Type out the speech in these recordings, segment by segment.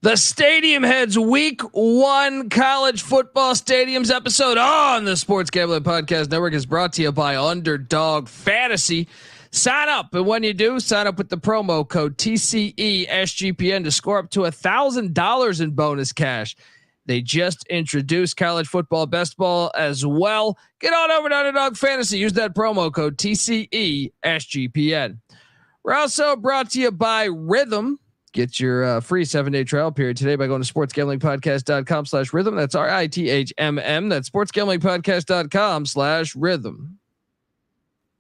The Stadium Heads Week 1 College Football Stadiums episode on the Sports Gambling Podcast Network is brought to you by Underdog Fantasy. Sign up, and when you do, sign up with the promo code TCESGPN to score up to $1,000 in bonus cash. They just introduced college football best ball as well. Get on over to Underdog Fantasy. Use that promo code TCESGPN. We're also brought to you by Rhythm. Get your free 7-day trial period today by going to sportsgamblingpodcast.com/rhythm. That's RITHMM. That's sportsgamblingpodcast.com/rhythm.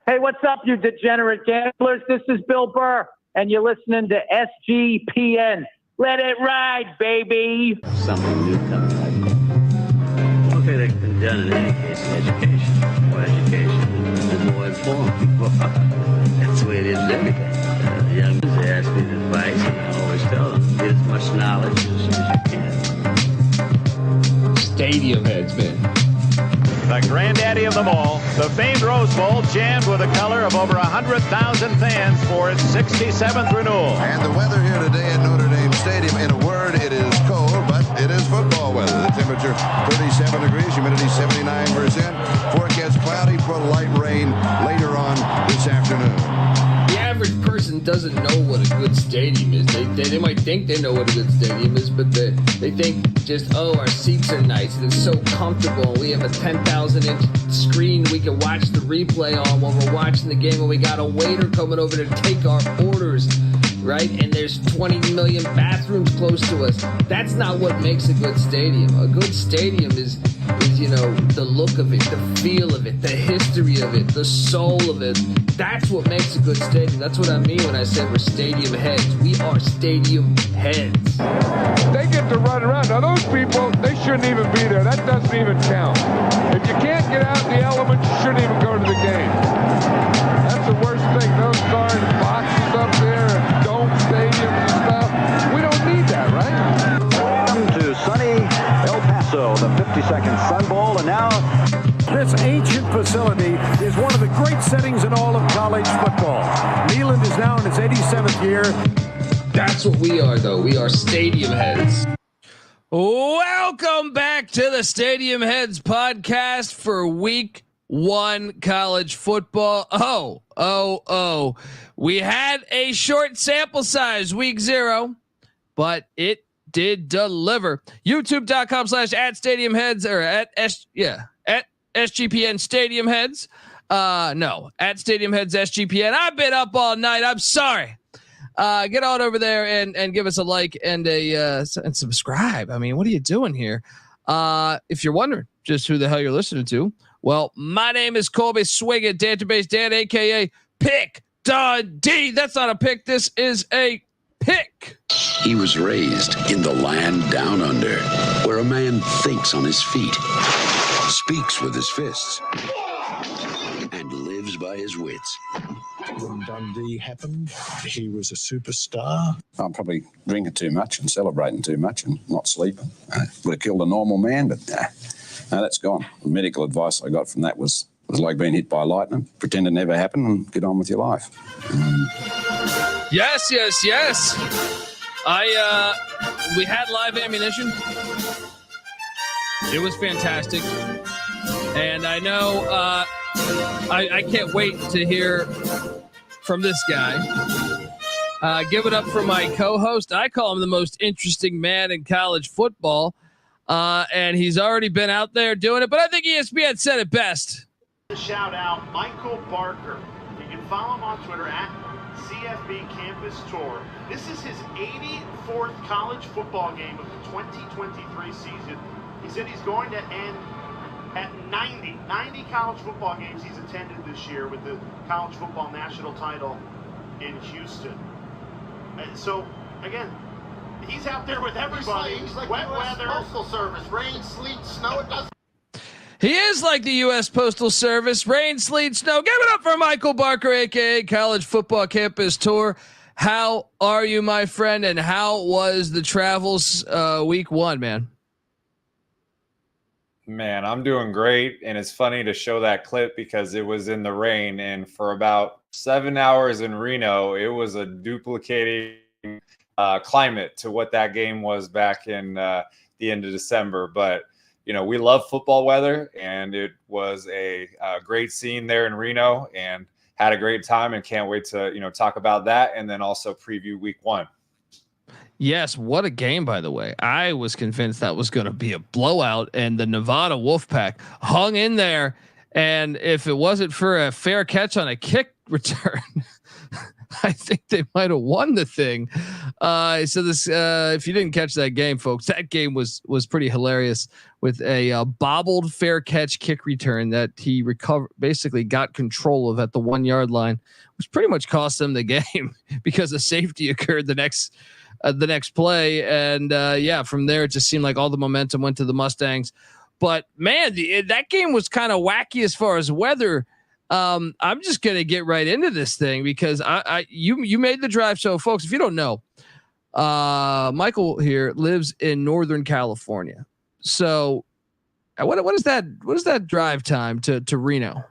Hey, what's up, you degenerate gamblers? This is Bill Burr, and you're listening to SGPN. Let it ride, baby. Something new coming like that. Okay, that can be done in any case, education. More education, the more informed people are. That's the way it is with everything. The young men, they ask me advice, and I always tell them, get as much knowledge as you can. Stadium Heads, man. The granddaddy of them all, the famed Rose Bowl, jammed with the color of over 100,000 fans for its 67th renewal. And the weather here today at Notre Dame Stadium, in a word, it is cold, but it is football weather. The temperature 37 degrees, humidity 79%. Forecast cloudy for light rain later on this afternoon. The average person doesn't know what a good stadium is. They might think they know what a good stadium is, but they think just, our seats are nice and it's so comfortable. We have a 10,000-inch screen we can watch the replay on while we're watching the game, and we got a waiter coming over to take our orders, right? And there's 20 million bathrooms close to us. That's not what makes a good stadium. A good stadium is the look of it, the feel of it, the history of it, the soul of it. That's what makes a good stadium. That's what I mean when I say we're stadium heads. We are stadium heads. They get to run around. Now those people, they shouldn't even be there. That doesn't even count. If you can't get out in the elements, you shouldn't even go to the game. That's the worst thing. Those darn boxes up there and dome stadiums and stuff. We don't need that, right? Welcome to sunny El Paso, the 52nd Sun Bowl, and now this ancient facility is one of the great settings in all of college football. Neyland is now in its 87th year. That's what we are, though. We are stadium heads. Welcome back to the Stadium Heads podcast for week 1 college football. We had a short sample size week 0, but it did deliver. YouTube.com/@stadiumheads or at SGPN Stadium Heads. No, at Stadium Heads SGPN. I've been up all night. I'm sorry. Get on over there and give us a like and and subscribe. I mean, what are you doing here? If you're wondering just who the hell you're listening to, well, my name is Colby Swiggett, Database Dan, aka Pick Dundee. That's not a pick. This is a pick. He was raised in the land down under, where a man thinks on his feet, speaks with his fists, and lives by his wits. When Dundee happened, he was a superstar. I'm probably drinking too much and celebrating too much and not sleeping. Would have killed a normal man, but no, that's gone. The medical advice I got from that was like being hit by lightning. Pretend it never happened and get on with your life. Yes. We had live ammunition. It was fantastic. And I know I can't wait to hear from this guy. Give it up for my co-host. I call him the most interesting man in college football. And he's already been out there doing it. But I think ESPN said it best. Shout out Michael Barker. You can follow him on Twitter at CFB Campus Tour. This is his 84th college football game of the 2023 season. He said he's going to end at 90 college football games he's attended this year with the college football national title in Houston. And so, again, he's out there with everybody. He's like wet the US weather. Postal Service. Rain, sleet, snow, it doesn't. He is like the U.S. Postal Service. Rain, sleet, snow. Give it up for Michael Barker, a.k.a. College Football Campus Tour. How are you, my friend, and how was the travels week 1, man? Man, I'm doing great, and it's funny to show that clip because it was in the rain, and for about 7 hours in Reno, it was a duplicating climate to what that game was back in the end of December. But we love football weather, and it was a great scene there in Reno, and had a great time, and can't wait to talk about that, and then also preview week 1. Yes, what a game, by the way. I was convinced that was going to be a blowout, and the Nevada Wolfpack hung in there. And if it wasn't for a fair catch on a kick return, I think they might have won the thing. So this, if you didn't catch that game, folks, that game was pretty hilarious with a bobbled fair catch kick return that he basically got control of at the 1 yard line, which pretty much cost them the game because a safety occurred the next play. And from there, it just seemed like all the momentum went to the Mustangs. But man, that game was kind of wacky as far as weather. I'm just going to get right into this thing because you made the drive. So folks, if you don't know, Michael here lives in Northern California. So what is that drive time to Reno?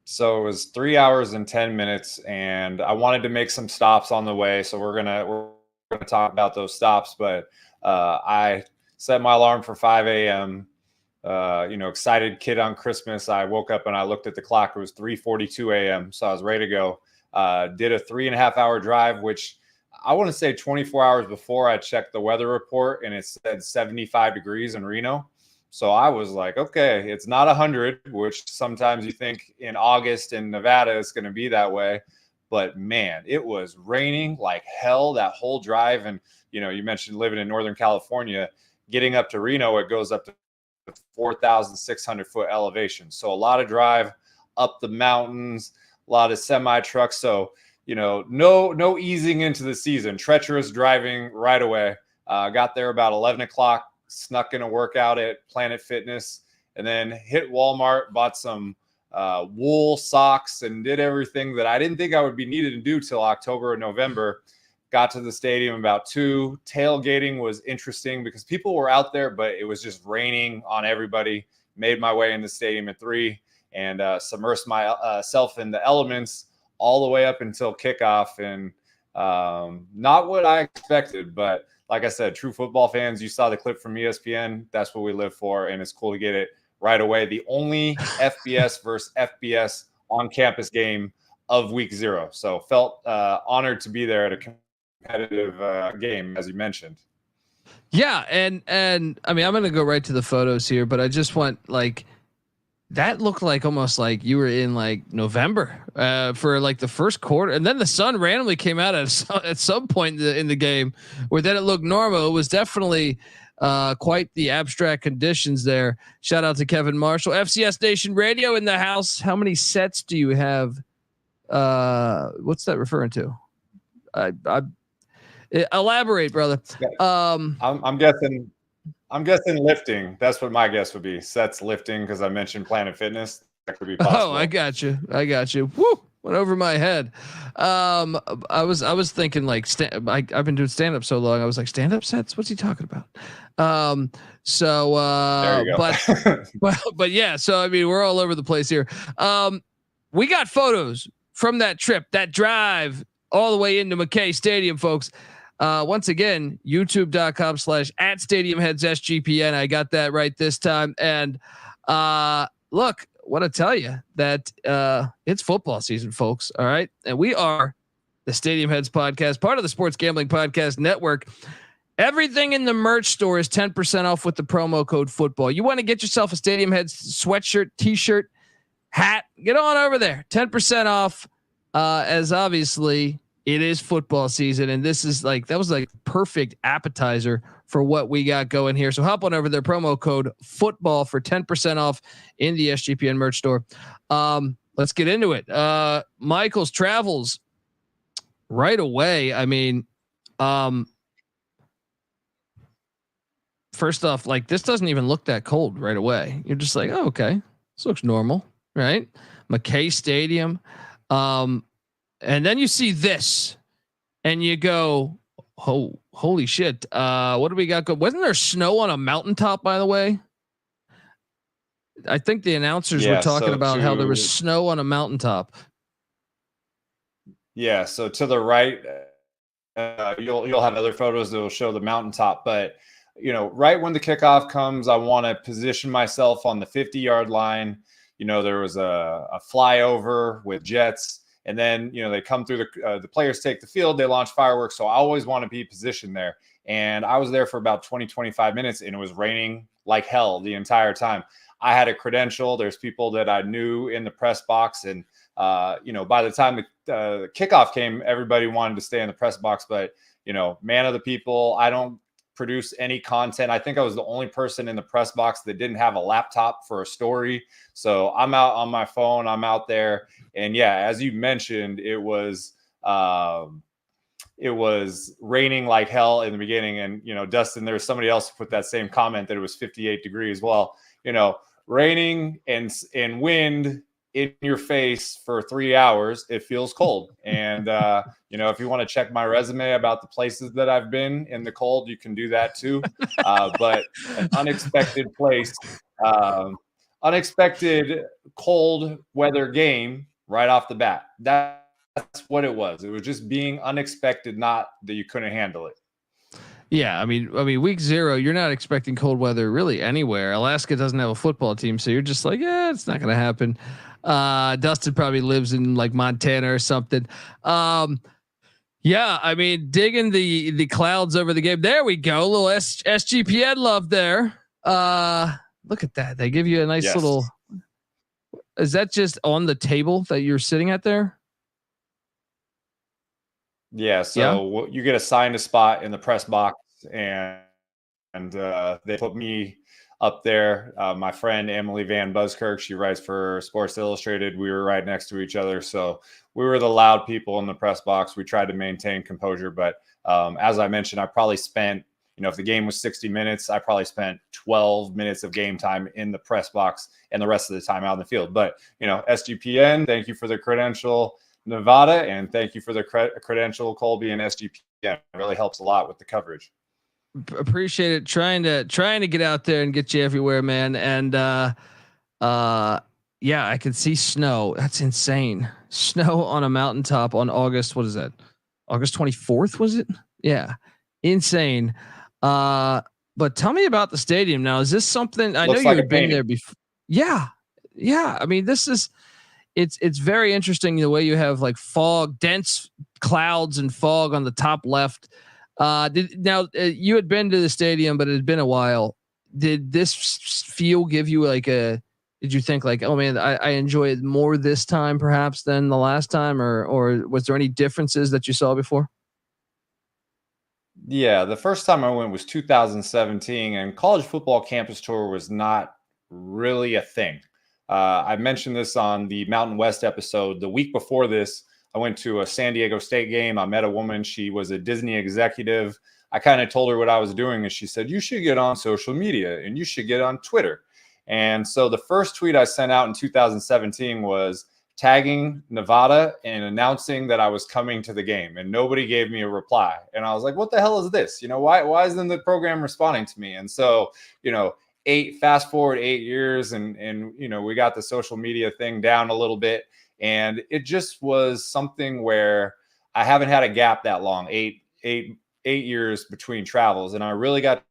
So it was 3 hours and 10 minutes, and I wanted to make some stops on the way. So we're gonna talk about those stops, but I set my alarm for 5 a.m. Excited kid on Christmas. I woke up and I looked at the clock. It was 3:42 a.m. So I was ready to go. Did a 3.5 hour drive, which I want to say 24 hours before I checked the weather report, and it said 75 degrees in Reno. So I was like, okay, it's not 100, which sometimes you think in August in Nevada it's going to be that way. But man, it was raining like hell that whole drive. And, you mentioned living in Northern California, getting up to Reno, it goes up to 4,600 foot elevation. So a lot of drive up the mountains, a lot of semi trucks. So, no easing into the season, treacherous driving right away. Got there about 11 o'clock, snuck in a workout at Planet Fitness, and then hit Walmart, bought some wool socks, and did everything that I didn't think I would be needed to do till October or November. Got to the stadium about 2. Tailgating was interesting because people were out there, but it was just raining on everybody. Made my way in the stadium at 3 and submersed myself in the elements all the way up until kickoff. And not what I expected, but like I said, true football fans, you saw the clip from ESPN. That's what we live for, and it's cool to get it right away. The only FBS versus FBS on-campus game of week 0. So felt honored to be there at a competitive game, as you mentioned. Yeah, and I mean, I'm going to go right to the photos here, but I just want that looked like almost like you were in November for the first quarter, and then the sun randomly came out at some point in the game where then it looked normal. It was definitely quite the abstract conditions there. Shout out to Kevin Marshall, FCS Nation Radio in the house. How many sets do you have? What's that referring to? Elaborate, brother. I'm guessing lifting. That's what my guess would be. Sets lifting, because I mentioned Planet Fitness. That could be possible. Oh, I got you. Woo! Went over my head. I was thinking I've been doing stand up so long. I was like, stand up sets. What's he talking about? There you go. but yeah. So I mean, we're all over the place here. We got photos from that trip, that drive all the way into McKay Stadium, folks. Once again, youtube.com/@StadiumHeadsSGPN. I got that right this time. And look, what I tell you that it's football season, folks. All right. And we are the Stadium Heads podcast, part of the Sports Gambling Podcast Network. Everything in the merch store is 10% off with the promo code football. You want to get yourself a Stadium Heads sweatshirt, t-shirt, hat, get on over there. 10% off, as obviously it is football season, and this is that was perfect appetizer for what we got going here. So hop on over there, promo code football for 10% off in the SGPN merch store. Let's get into it. Michael's travels right away. I mean, first off, this doesn't even look that cold right away. You're just like, oh, okay, this looks normal, right? McKay Stadium. And then you see this and you go, oh, holy shit. What do we got? Wasn't there snow on a mountaintop, by the way? I think the announcers were talking about how there was snow on a mountaintop. Yeah. So to the right, you'll have other photos that will show the mountaintop. But right when the kickoff comes, I want to position myself on the 50-yard line. There was a flyover with jets, and then they come through the players take the field, they launch fireworks. So I always want to be positioned there. And I was there for about 20-25 minutes, and it was raining like hell the entire time. I had a credential. There's people that I knew in the press box, and by the time the kickoff came, everybody wanted to stay in the press box. But man of the people, I don't produce any content. I think I was the only person in the press box that didn't have a laptop for a story. So I'm out on my phone. I'm out there, and yeah, as you mentioned, it was raining like hell in the beginning. And Dustin, there was somebody else who put that same comment that it was 58 degrees. Well, raining and wind in your face for 3 hours, it feels cold. And if you want to check my resume about the places that I've been in the cold, you can do that too. But an unexpected place, unexpected cold weather game right off the bat. That's what it was. It was just being unexpected, not that you couldn't handle it. Yeah, I mean, week 0, you're not expecting cold weather really anywhere. Alaska doesn't have a football team, so you're just like, yeah, it's not going to happen. Dustin probably lives in like Montana or something. Yeah, I mean, digging the clouds over the game. There we go, a little SGPN love there. Look at that. They give you a nice little. Is that just on the table that you're sitting at there? Yeah, so you get assigned a spot in the press box, and they put me up there. My friend Emily Van Buskirk, she writes for Sports Illustrated. We were right next to each other, so we were the loud people in the press box. We tried to maintain composure, but as I mentioned, I probably spent, if the game was 60 minutes, I probably spent 12 minutes of game time in the press box and the rest of the time out in the field. But, SGPN, thank you for the credential, Nevada, and thank you for the credential, Colby and SGPN. It really helps a lot with the coverage. Appreciate it. Trying to get out there and get you everywhere, man. And yeah, I can see snow. That's insane. Snow on a mountaintop on August. What is that? August 24th, was it? Yeah. Insane. But tell me about the stadium now. Is this something I know you had been there before? Yeah. Yeah. I mean, it's very interesting the way you have like fog, dense clouds and fog on the top left. You had been to the stadium, but it had been a while. Did this feel give you did you think like, oh man, I enjoy it more this time perhaps than the last time, or was there any differences that you saw before? Yeah, the first time I went was 2017, and college football campus tour was not really a thing. I mentioned this on the Mountain West episode. The week before this, I went to a San Diego State game. I met a woman. She was a Disney executive. I kind of told her what I was doing, and she said, you should get on social media and you should get on Twitter. And so the first tweet I sent out in 2017 was tagging Nevada and announcing that I was coming to the game, and nobody gave me a reply. And I was like, what the hell is this? Why isn't the program responding to me? And so, fast forward 8 years, and we got the social media thing down a little bit. And it just was something where I haven't had a gap that long, eight years between travels. And I really got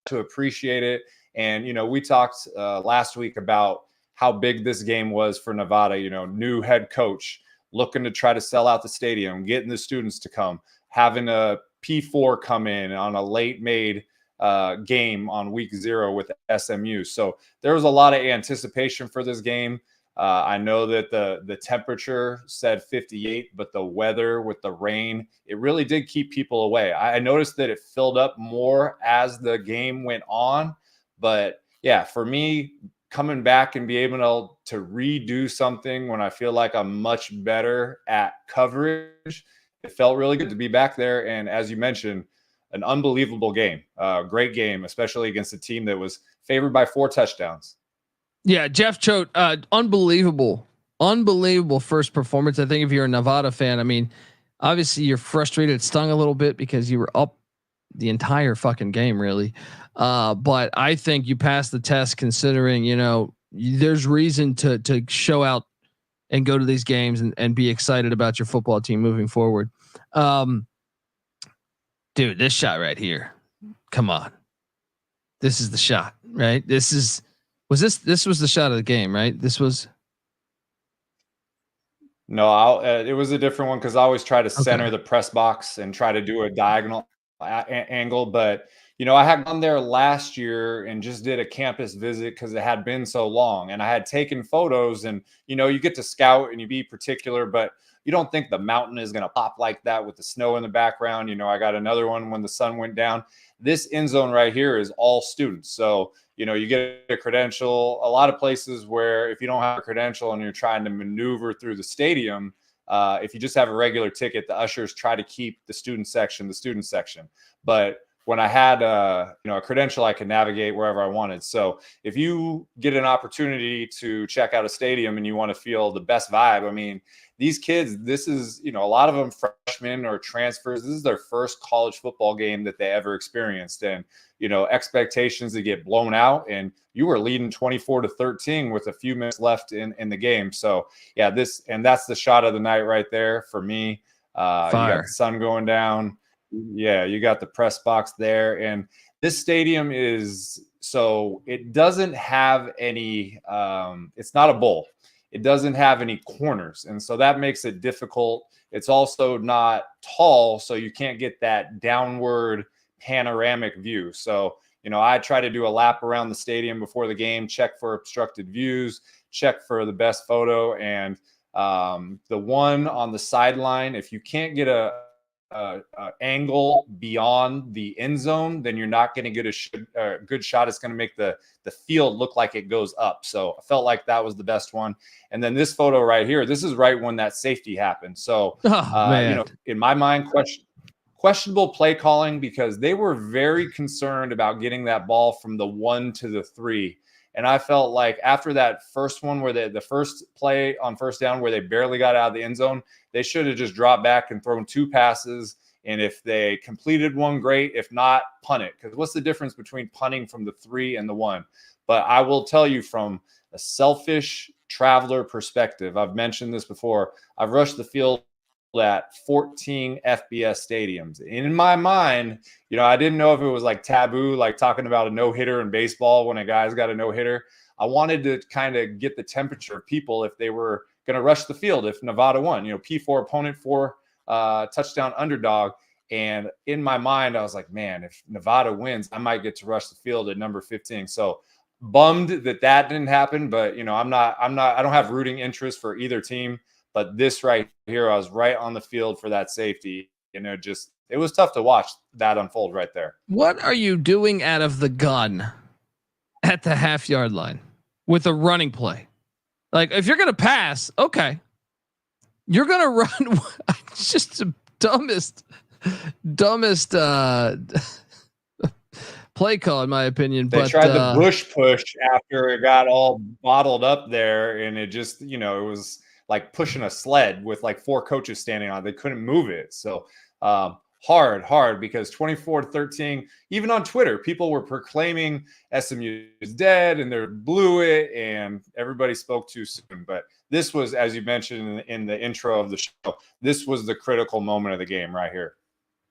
to appreciate it. And, we talked last week about how big this game was for Nevada, new head coach looking to try to sell out the stadium, getting the students to come, having a P4 come in on a late made game on week 0 with SMU. So there was a lot of anticipation for this game. I know that the temperature said 58, but the weather with the rain, it really did keep people away. I noticed that it filled up more as the game went on. But yeah, for me, coming back and be able to redo something when I feel like I'm much better at coverage, it felt really good to be back there. And as you mentioned, an unbelievable game, great game, especially against a team that was favored by 4 touchdowns. Yeah, Jeff Choate, unbelievable first performance. I think if you're a Nevada fan, I mean, obviously you're frustrated. It stung a little bit because you were up the entire fucking game, really. But I think you passed the test, considering there's reason to show out and go to these games and be excited about your football team moving forward. dude, this shot right here. Come on. This is the shot, right? This was the shot of the game, right? This was. No, it was a different one because I always try to center the press box and try to do a diagonal angle. But, I had gone there last year and just did a campus visit because it had been so long. And I had taken photos and, you get to scout and you be particular, but you don't think the mountain is going to pop like that with the snow in the background. I got another one when the sun went down. This end zone right here is all students. So, you get a credential. A lot of places where if you don't have a credential and you're trying to maneuver through the stadium, if you just have a regular ticket, the ushers try to keep the student section. But when I had a credential, I could navigate wherever I wanted. So if you get an opportunity to check out a stadium and you want to feel the best vibe, I mean, these kids, this is, a lot of them freshmen or transfers. This is their first college football game that they ever experienced. And, expectations to get blown out, and you were leading 24-13 with a few minutes left in the game. So yeah, that's the shot of the night right there for me. You got the sun going down. Yeah, you got the press box there. And this stadium it doesn't have any, it's not a bowl. It doesn't have any corners. And so that makes it difficult. It's also not tall, so you can't get that downward panoramic view. So, I try to do a lap around the stadium before the game, check for obstructed views, check for the best photo. And the one on the sideline, if you can't get a angle beyond the end zone, then you're not going to get a good shot. It's going to make the field look like it goes up. So I felt like that was the best one. And then this photo right here, this is right when that safety happened. So, in my mind, questionable play calling, because they were very concerned about getting that ball from the 1 to the 3. And I felt like after that first one where the first play on first down where they barely got out of the end zone, they should have just dropped back and thrown 2 passes. And if they completed one, great. If not, punt it. Because what's the difference between punting from the 3 and the 1? But I will tell you, from a selfish traveler perspective, I've mentioned this before, I've rushed the field at 14 FBS stadiums. In my mind, I didn't know if it was like taboo, like talking about a no-hitter in baseball when a guy's got a no-hitter. I wanted to kind of get the temperature of people if they were going to rush the field if Nevada won. P4 opponent, 4 touchdown underdog. And in my mind, I was like, man, if Nevada wins, I might get to rush the field at number 15. So bummed that didn't happen. But, I don't have rooting interest for either team. But this right here, I was right on the field for that safety. It was tough to watch that unfold right there. What are you doing out of the gun at the half-yard line with a running play? Like, if you're going to pass, okay. You're going to run. It's just the dumbest play call, in my opinion. They tried the bush push after it got all bottled up there, and it just, it was like pushing a sled with like 4 coaches standing on it. They couldn't move it. So hard, because 24-13, even on Twitter, people were proclaiming SMU is dead and they blew it and everybody spoke too soon. But this was, as you mentioned in the intro of the show, this was the critical moment of the game right here.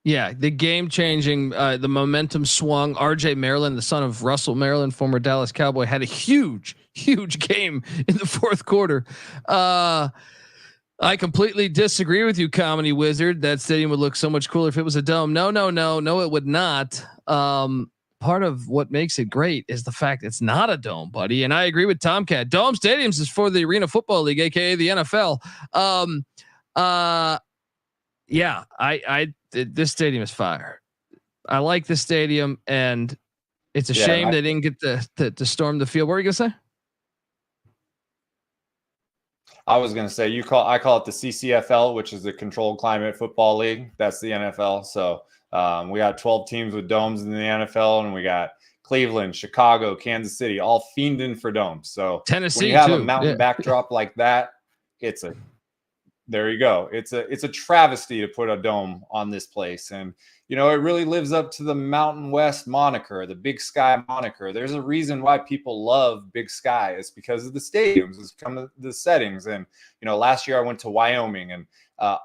Yeah, the game changing, the momentum swung. RJ Maryland, the son of Russell Maryland, former Dallas Cowboy, had a huge game in the 4th quarter. I completely disagree with you, Comedy Wizard. That stadium would look so much cooler if it was a dome. No, it would not. Part of what makes it great is the fact it's not a dome, buddy. And I agree with Tomcat. Dome stadiums is for the Arena Football League, aka the NFL. Yeah, this stadium is fire. I like this stadium, and it's a shame they didn't get to storm the field. What were you gonna say? I was gonna say I call it the CCFL, which is the Controlled Climate Football League. That's the NFL. So we got 12 teams with domes in the NFL, and we got Cleveland, Chicago, Kansas City, all fiending for domes. So Tennessee, when you have too. a mountain backdrop like that, it's a There you go. It's a travesty to put a dome on this place. And, it really lives up to the Mountain West moniker, the Big Sky moniker. There's a reason why people love Big Sky. It's because of the stadiums, it's because of the settings. And, last year I went to Wyoming and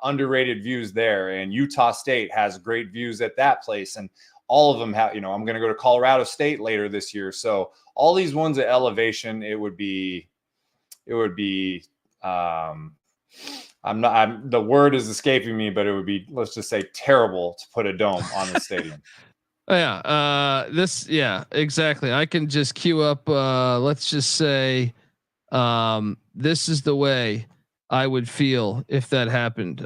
underrated views there. And Utah State has great views at that place. And all of them have, I'm going to go to Colorado State later this year. So all these ones at elevation, it would be, the word is escaping me, but it would be, let's just say, terrible to put a dome on the stadium. Yeah. Exactly. I can just queue up, let's just say, this is the way I would feel if that happened.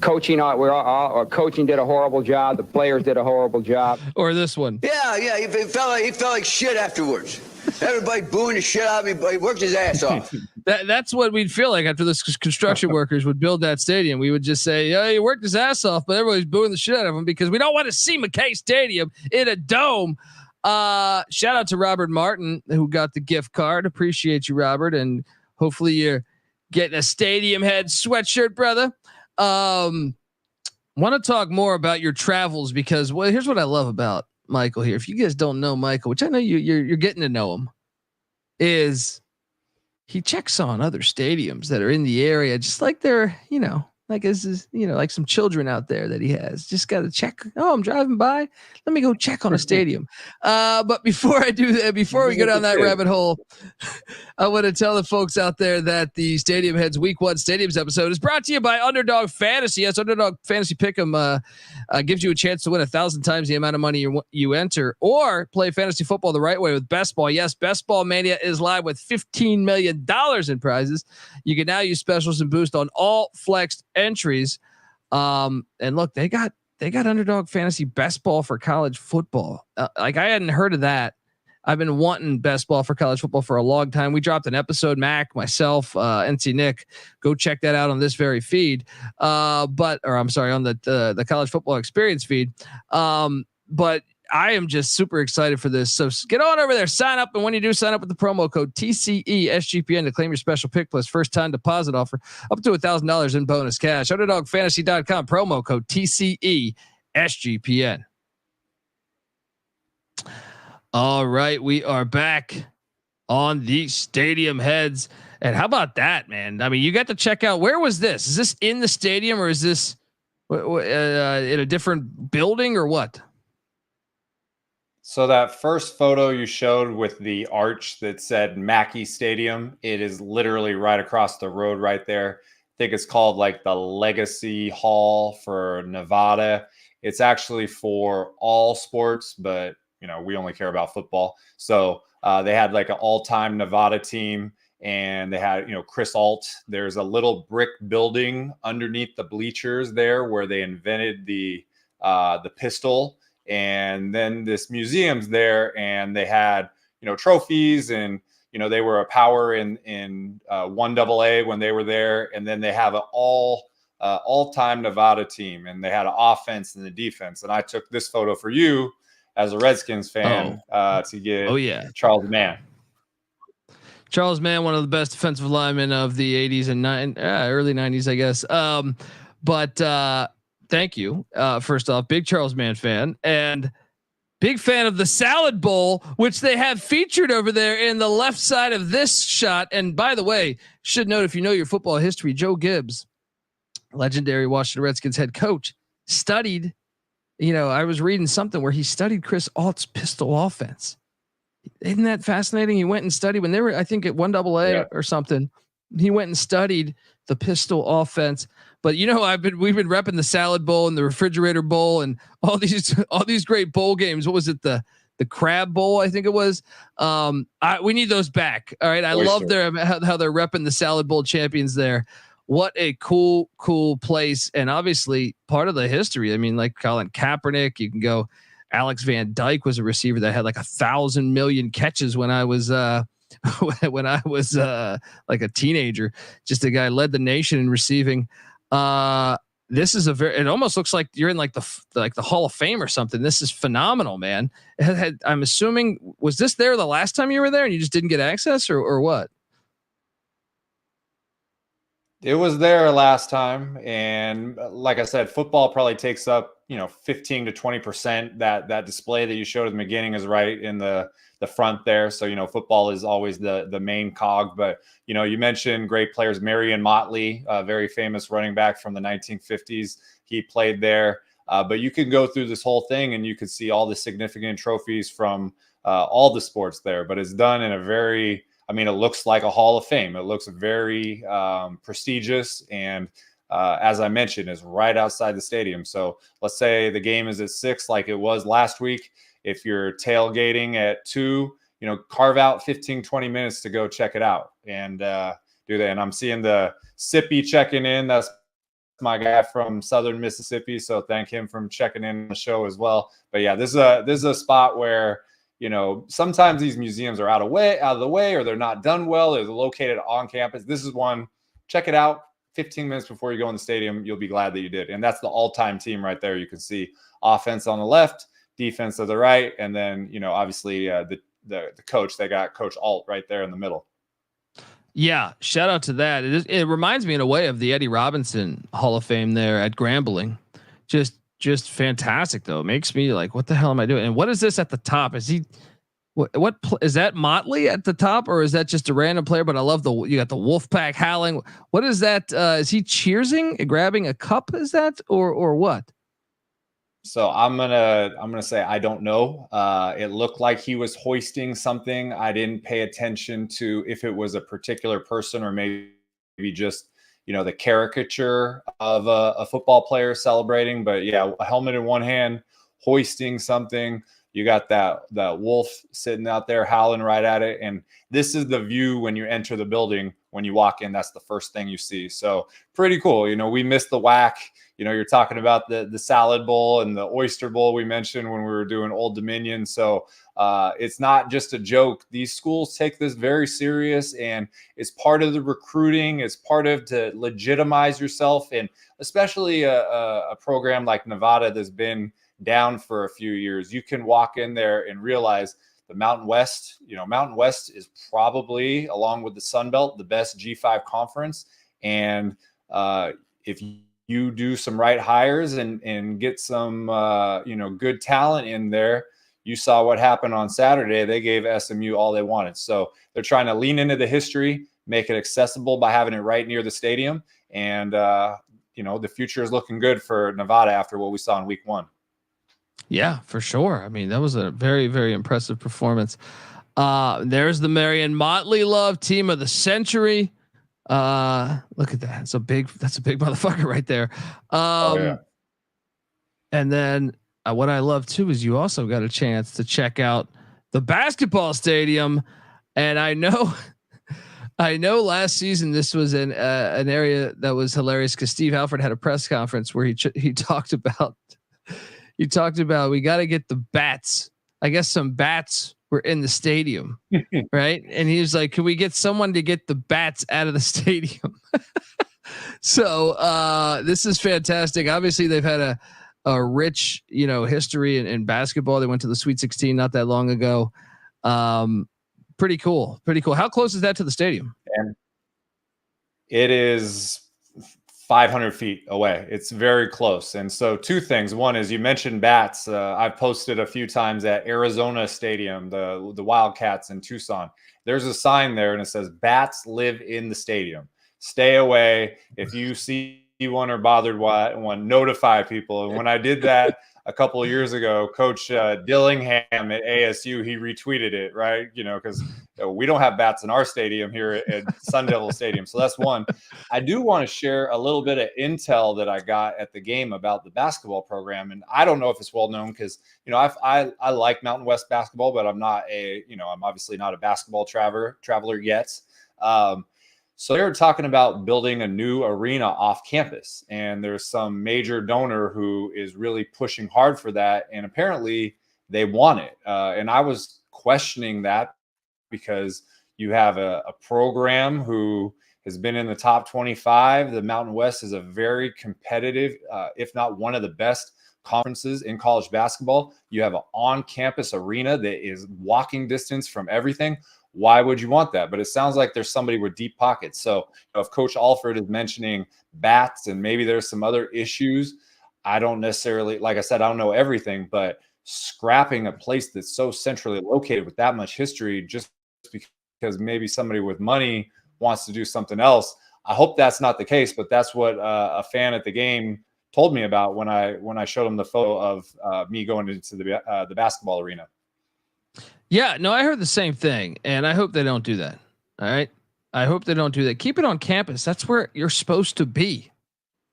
Coaching, coaching did a horrible job. The players did a horrible job. Or this one. Yeah. He felt like shit afterwards. Everybody booing the shit out of me, but he worked his ass off. That's what we'd feel like after the construction workers would build that stadium. We would just say, "Yeah, he worked his ass off," but everybody's booing the shit out of him because we don't want to see McKay Stadium in a dome. Shout out to Robert Martin who got the gift card. Appreciate you, Robert, and hopefully you're getting a Stadium Head sweatshirt, brother. Want to talk more about your travels because here's what I love about Michael here. If you guys don't know Michael, which I know you're getting to know him, is he checks on other stadiums that are in the area, just like they're, like is like some children out there that he has. Just got to check. Oh, I'm driving by. Let me go check on a stadium. But before I do that, before we go down that rabbit hole, I want to tell the folks out there that the Stadium Heads Week 1 Stadiums episode is brought to you by Underdog Fantasy. Yes, Underdog Fantasy Pick'em gives you a chance to win 1,000 times the amount of money you enter, or play fantasy football the right way with Best Ball. Yes, Best Ball Mania is live with $15 million in prizes. You can now use specials and boost on all flexed entries. And look, they got Underdog Fantasy Best Ball for college football. Like I hadn't heard of that. I've been wanting Best Ball for college football for a long time. We dropped an episode, Mac, myself, NC Nick. Go check that out on this very feed. On the college football experience feed. But I am just super excited for this. So get on over there, sign up. And when you do, sign up with the promo code TCESGPN to claim your special pick plus first time deposit offer up to $1,000 in bonus cash. UnderdogFantasy.com, promo code TCESGPN. All right, we are back on the Stadium Heads. And how about that, man? I mean, you got to check out, where was this? Is this in the stadium or is this in a different building or what? So that first photo you showed with the arch that said Mackey Stadium, it is literally right across the road right there. I think it's called like the Legacy Hall for Nevada. It's actually for all sports, but we only care about football. So they had like an all-time Nevada team, and they had, Chris Alt. There's a little brick building underneath the bleachers there where they invented the pistol. And then this museum's there, and they had, trophies, and, they were a power in 1AA when they were there. And then they have an all-time Nevada team, and they had an offense and a defense. And I took this photo for you as a Redskins fan to get Charles Mann. Charles Mann, one of the best defensive linemen of the 80s and early 90s, I guess. Thank you. First off, big Charles Mann fan and big fan of the Salad Bowl, which they have featured over there in the left side of this shot. And by the way, should note, if you know your football history, Joe Gibbs, legendary Washington Redskins head coach, studied, I was reading something where he studied Chris Alt's pistol offense. Isn't that fascinating? He went and studied when they were, I think, at 1AA or something. He went and studied the pistol offense. But we've been repping the Salad Bowl and the Refrigerator Bowl and all these great bowl games. What was it? The Crab Bowl, I think it was. We need those back. All right. I love how they're repping the Salad Bowl champions there. What a cool place. And obviously part of the history. I mean, like Colin Kaepernick, you can go. Alex Van Dyke was a receiver that had like 1,000 million catches when I was like a teenager. Just a guy led the nation in receiving. This is it almost looks like you're in like the Hall of Fame or something. This is phenomenal, man. I'm assuming, was this there the last time you were there and you just didn't get access or what? It was there last time, and like I said, football probably takes up 15 to 20%. That display that you showed at the beginning is right in the front there. So football is always the main cog. But you mentioned great players, Marion Motley, a very famous running back from the 1950s. He played there. But you can go through this whole thing and you can see all the significant trophies from all the sports there. But it's done in a very, it looks like a Hall of Fame. It looks very prestigious. And as I mentioned, is right outside the stadium. So let's say the game is at 6 like it was last week. If you're tailgating at 2, carve out 15, 20 minutes to go check it out and do that. And I'm seeing the Sippy checking in. That's my guy from Southern Mississippi. So thank him for checking in on the show as well. But yeah, this is a spot where, sometimes these museums are out of the way, or they're not done well, or they're located on campus. This is one, check it out 15 minutes before you go in the stadium. You'll be glad that you did. And that's the all-time team right there. You can see offense on the left, defense to the right. And then, obviously the coach, they got Coach Alt right there in the middle. Yeah, shout out to that. It reminds me in a way of the Eddie Robinson Hall of Fame there at Grambling. Just fantastic though. It makes me like, what the hell am I doing? And what is this at the top? Is he? What is that? Motley at the top, or is that just a random player? But I love you got the Wolfpack howling. What is that? Is he cheersing, grabbing a cup? Is that or what? So I'm gonna say I don't know. It looked like he was hoisting something. I didn't pay attention to if it was a particular person or maybe just the caricature of a football player celebrating. But yeah, a helmet in one hand, hoisting something. You got that wolf sitting out there howling right at it. And this is the view when you enter the building. When you walk in, that's the first thing you see. So pretty cool. We missed the whack. You're talking about the salad bowl and the oyster bowl we mentioned when we were doing Old Dominion. So it's not just a joke. These schools take this very serious, and it's part of the recruiting. It's part of to legitimize yourself, and especially a program like Nevada that's been down for a few years. You can walk in there and realize the Mountain West, Mountain West is probably, along with the Sun Belt, the best G5 conference. And if you do some right hires and get some, good talent in there, you saw what happened on Saturday. They gave SMU all they wanted. So they're trying to lean into the history, make it accessible by having it right near the stadium. And, the future is looking good for Nevada after what we saw in week 1. Yeah, for sure. That was a very, very impressive performance. There's the Marion Motley Love team of the century. Look at that. That's a big motherfucker right there. Yeah. And then what I love too is you also got a chance to check out the basketball stadium. And I know last season this was an area that was hilarious because Steve Halford had a press conference where he talked about we got to get the bats. I guess some bats were in the stadium, right? And he was like, "Can we get someone to get the bats out of the stadium?" So this is fantastic. Obviously, they've had a rich history in basketball. They went to the Sweet 16 not that long ago. Pretty cool. How close is that to the stadium? And it is 500 feet away. It's very close. And so 2 things. One is you mentioned bats. I've posted a few times at Arizona Stadium, the Wildcats in Tucson. There's a sign there and it says bats live in the stadium. Stay away. If you see one or bothered one, notify people. And when I did that a couple of years ago, Coach Dillingham at ASU, he retweeted it, right? Because we don't have bats in our stadium here at Sun Devil Stadium. So that's one. I do want to share a little bit of intel that I got at the game about the basketball program. And I don't know if it's well known because, I like Mountain West basketball, but I'm not I'm obviously not a basketball traveler yet. So they were talking about building a new arena off campus, and there's some major donor who is really pushing hard for that. And apparently they want it. And I was questioning that because you have a program who has been in the top 25. The Mountain West is a very competitive, if not one of the best conferences in college basketball. You have an on-campus arena that is walking distance from everything. why would you want that? But it sounds like there's somebody with deep pockets. So if Coach Alford is mentioning bats and maybe there's some other issues, I don't necessarily, like I said, I don't know everything, but scrapping a place that's so centrally located with that much history just because maybe somebody with money wants to do something else. I hope that's not the case, but that's what a fan at the game told me about when I showed him the photo of me going into the basketball arena. Yeah, no, I heard the same thing, and I hope they don't do that. All right, I hope they don't do that. Keep it on campus. That's where you're supposed to be.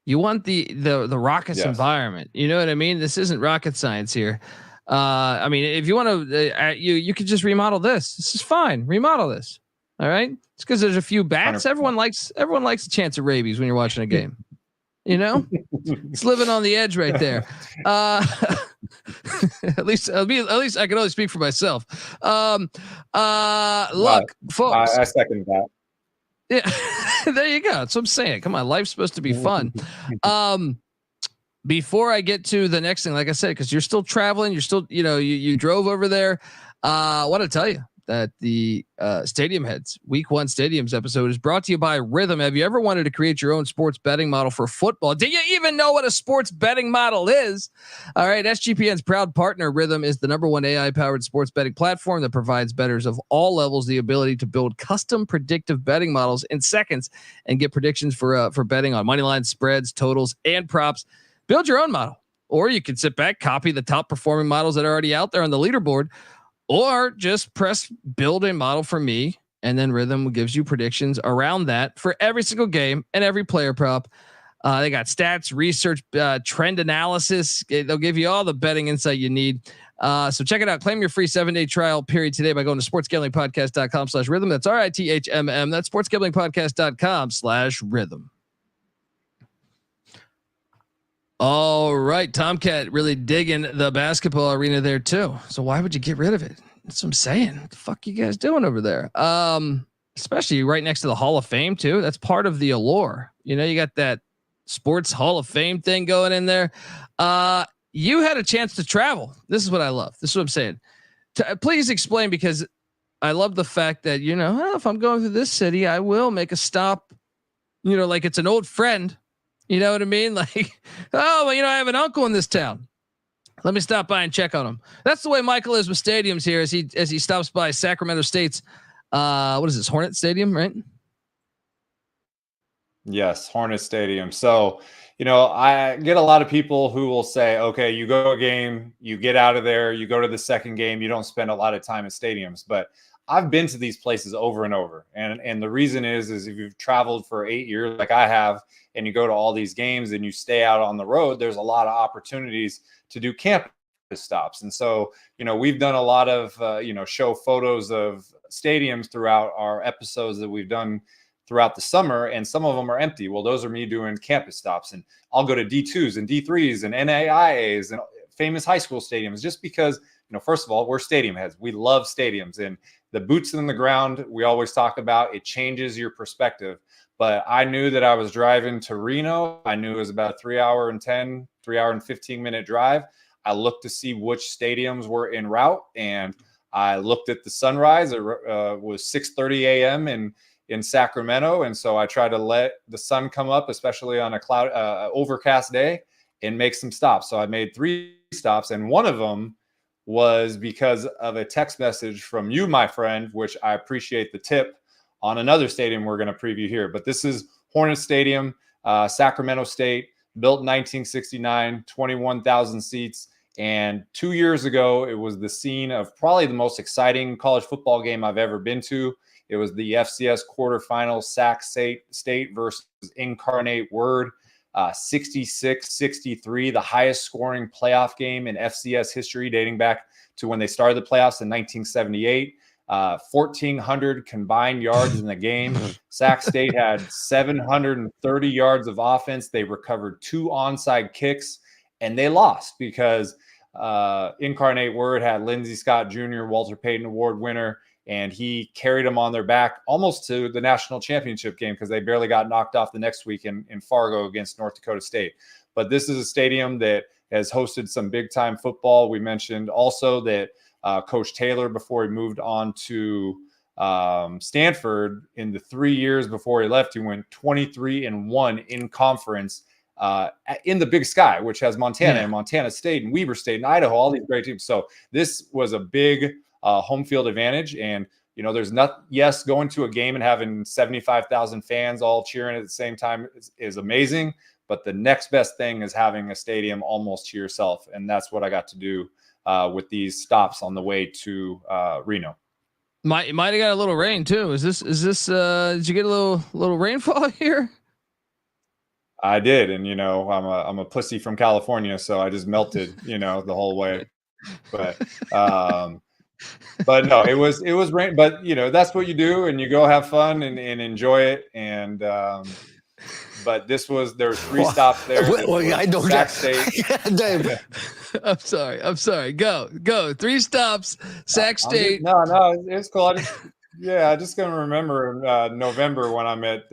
You want the raucous environment. You know what I mean? This isn't rocket science here. I mean, if you want to, you could just remodel this. This is fine. Remodel this. All right. It's because there's a few bats. 100%. Everyone likes a chance of rabies when you're watching a game. You know, it's living on the edge right there. At least I can only speak for myself. Look, folks. I second that. Yeah, there you go. That's what I'm saying. Come on, life's supposed to be fun. Before I get to the next thing, like I said, because you're still traveling, you're still, you drove over there. I want to tell you that the Stadium Heads Week 1 Stadiums episode is brought to you by Rhythm. Have you ever wanted to create your own sports betting model for football? Do you even know what a sports betting model is? All right, SGPN's proud partner, Rhythm, is the #1 AI-powered sports betting platform that provides bettors of all levels the ability to build custom predictive betting models in seconds and get predictions for betting on money lines, spreads, totals, and props. Build your own model, or you can sit back, copy the top performing models that are already out there on the leaderboard, or just press build a model for me, and then Rhythm gives you predictions around that for every single game and every player prop. They got stats, research, trend analysis. They'll give you all the betting insight you need. So check it out. Claim your free 7-day trial period today by going to sportsgamblingpodcast.com/rhythm. That's RITHMM. That's sportsgamblingpodcast.com/rhythm. All right. Tomcat really digging the basketball arena there too. So why would you get rid of it? That's what I'm saying. What the fuck you guys doing over there? Especially right next to the Hall of Fame too. That's part of the allure. You got that sports Hall of Fame thing going in there. You had a chance to travel. This is what I love. This is what I'm saying. Please explain, because I love the fact that, if I'm going through this city, I will make a stop, like it's an old friend. You know what I mean? Like, oh, well, I have an uncle in this town. Let me stop by and check on him. That's the way Michael is with stadiums here as he stops by Sacramento State's, what is this, Hornet Stadium, right? Yes, Hornet Stadium. So, I get a lot of people who will say, okay, you go to a game, you get out of there, you go to the second game, you don't spend a lot of time in stadiums. But I've been to these places over and over. And the reason is if you've traveled for 8 years like I have, and you go to all these games and you stay out on the road, there's a lot of opportunities to do campus stops. And so, we've done a lot of, show photos of stadiums throughout our episodes that we've done throughout the summer, and some of them are empty. Well, those are me doing campus stops, and I'll go to D2s and D3s and NAIAs and famous high school stadiums, just because, first of all, we're stadium heads. We love stadiums, and the boots in the ground we always talk about, it changes your perspective. But I knew that I was driving to Reno. I knew it was about a 3 hour and 15 minute drive. I looked to see which stadiums were en route, and I looked at the sunrise. It was 6:30 a.m. in Sacramento, and so I tried to let the sun come up, especially on a overcast day, and make some stops. So I made 3 stops, and one of them was because of a text message from you, my friend, which I appreciate the tip, on another stadium we're going to preview here. But this is Hornet Stadium, Sacramento State, built in 1969, 21,000 seats. And 2 years ago, it was the scene of probably the most exciting college football game I've ever been to. It was the FCS quarterfinal, Sac State versus Incarnate Word, 66-63, the highest scoring playoff game in FCS history, dating back to when they started the playoffs in 1978. 1,400 combined yards in the game. Sac State had 730 yards of offense. They recovered 2 onside kicks, and they lost because Incarnate Word had Lindsey Scott Jr., Walter Payton Award winner, and he carried them on their back almost to the national championship game because they barely got knocked off the next week in Fargo against North Dakota State. But this is a stadium that has hosted some big-time football. We mentioned also that Coach Taylor, before he moved on to Stanford, in the 3 years before he left, he went 23-1 in conference in the Big Sky, which has Montana and Montana State and Weber State and Idaho, all these great teams. So this was a big home field advantage. And, there's not, yes, going to a game and having 75,000 fans all cheering at the same time is amazing. But the next best thing is having a stadium almost to yourself. And that's what I got to do with these stops on the way to Reno. Might have got a little rain too. Is this did you get a little rainfall here? I did. And, I'm a pussy from California, so I just melted, the whole way. But no, it was rain, but that's what you do, and you go have fun and enjoy it. And, but there was 3 stops there. I don't Sac State. Dave. I'm sorry. Go. 3 stops. Sac State. No, it's cool. I just gonna remember November when I'm at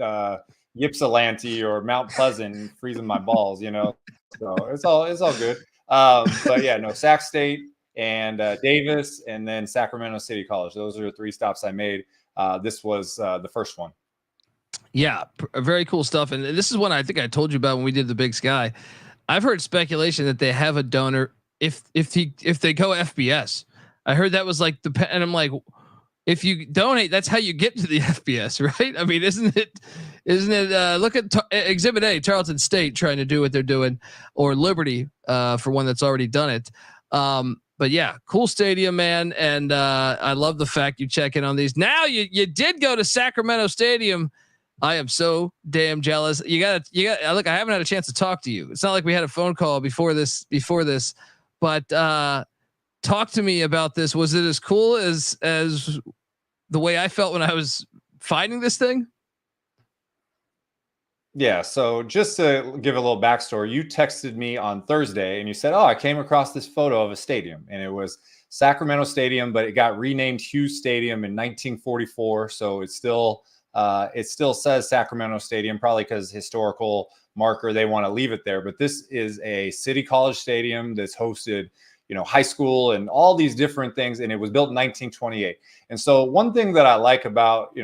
Ypsilanti or Mount Pleasant freezing my balls, So it's all good. But yeah, no, Sac State and Davis, and then Sacramento City College. Those are the 3 stops I made. This was the first one. Yeah, very cool stuff. And this is one I think I told you about when we did the Big Sky. I've heard speculation that they have a donor if they go FBS. I heard that was like and I'm like, if you donate, that's how you get to the FBS, right? I mean, isn't it? Look at Exhibit A, Tarleton State trying to do what they're doing, or Liberty for one that's already done it. But yeah, cool stadium, man. And I love the fact you check in on these. Now you did go to Sacramento Stadium. I am so damn jealous. You got look, I haven't had a chance to talk to you. It's not like we had a phone call before this, but talk to me about this. Was it as cool as the way I felt when I was finding this thing? Yeah. So just to give a little backstory, you texted me on Thursday and you said, I came across this photo of a stadium, and it was Sacramento Stadium, but it got renamed Hughes Stadium in 1944. So it still says Sacramento Stadium, probably because historical marker, they want to leave it there. But this is a City College stadium that's hosted, high school and all these different things. And it was built in 1928. And so one thing that I like about,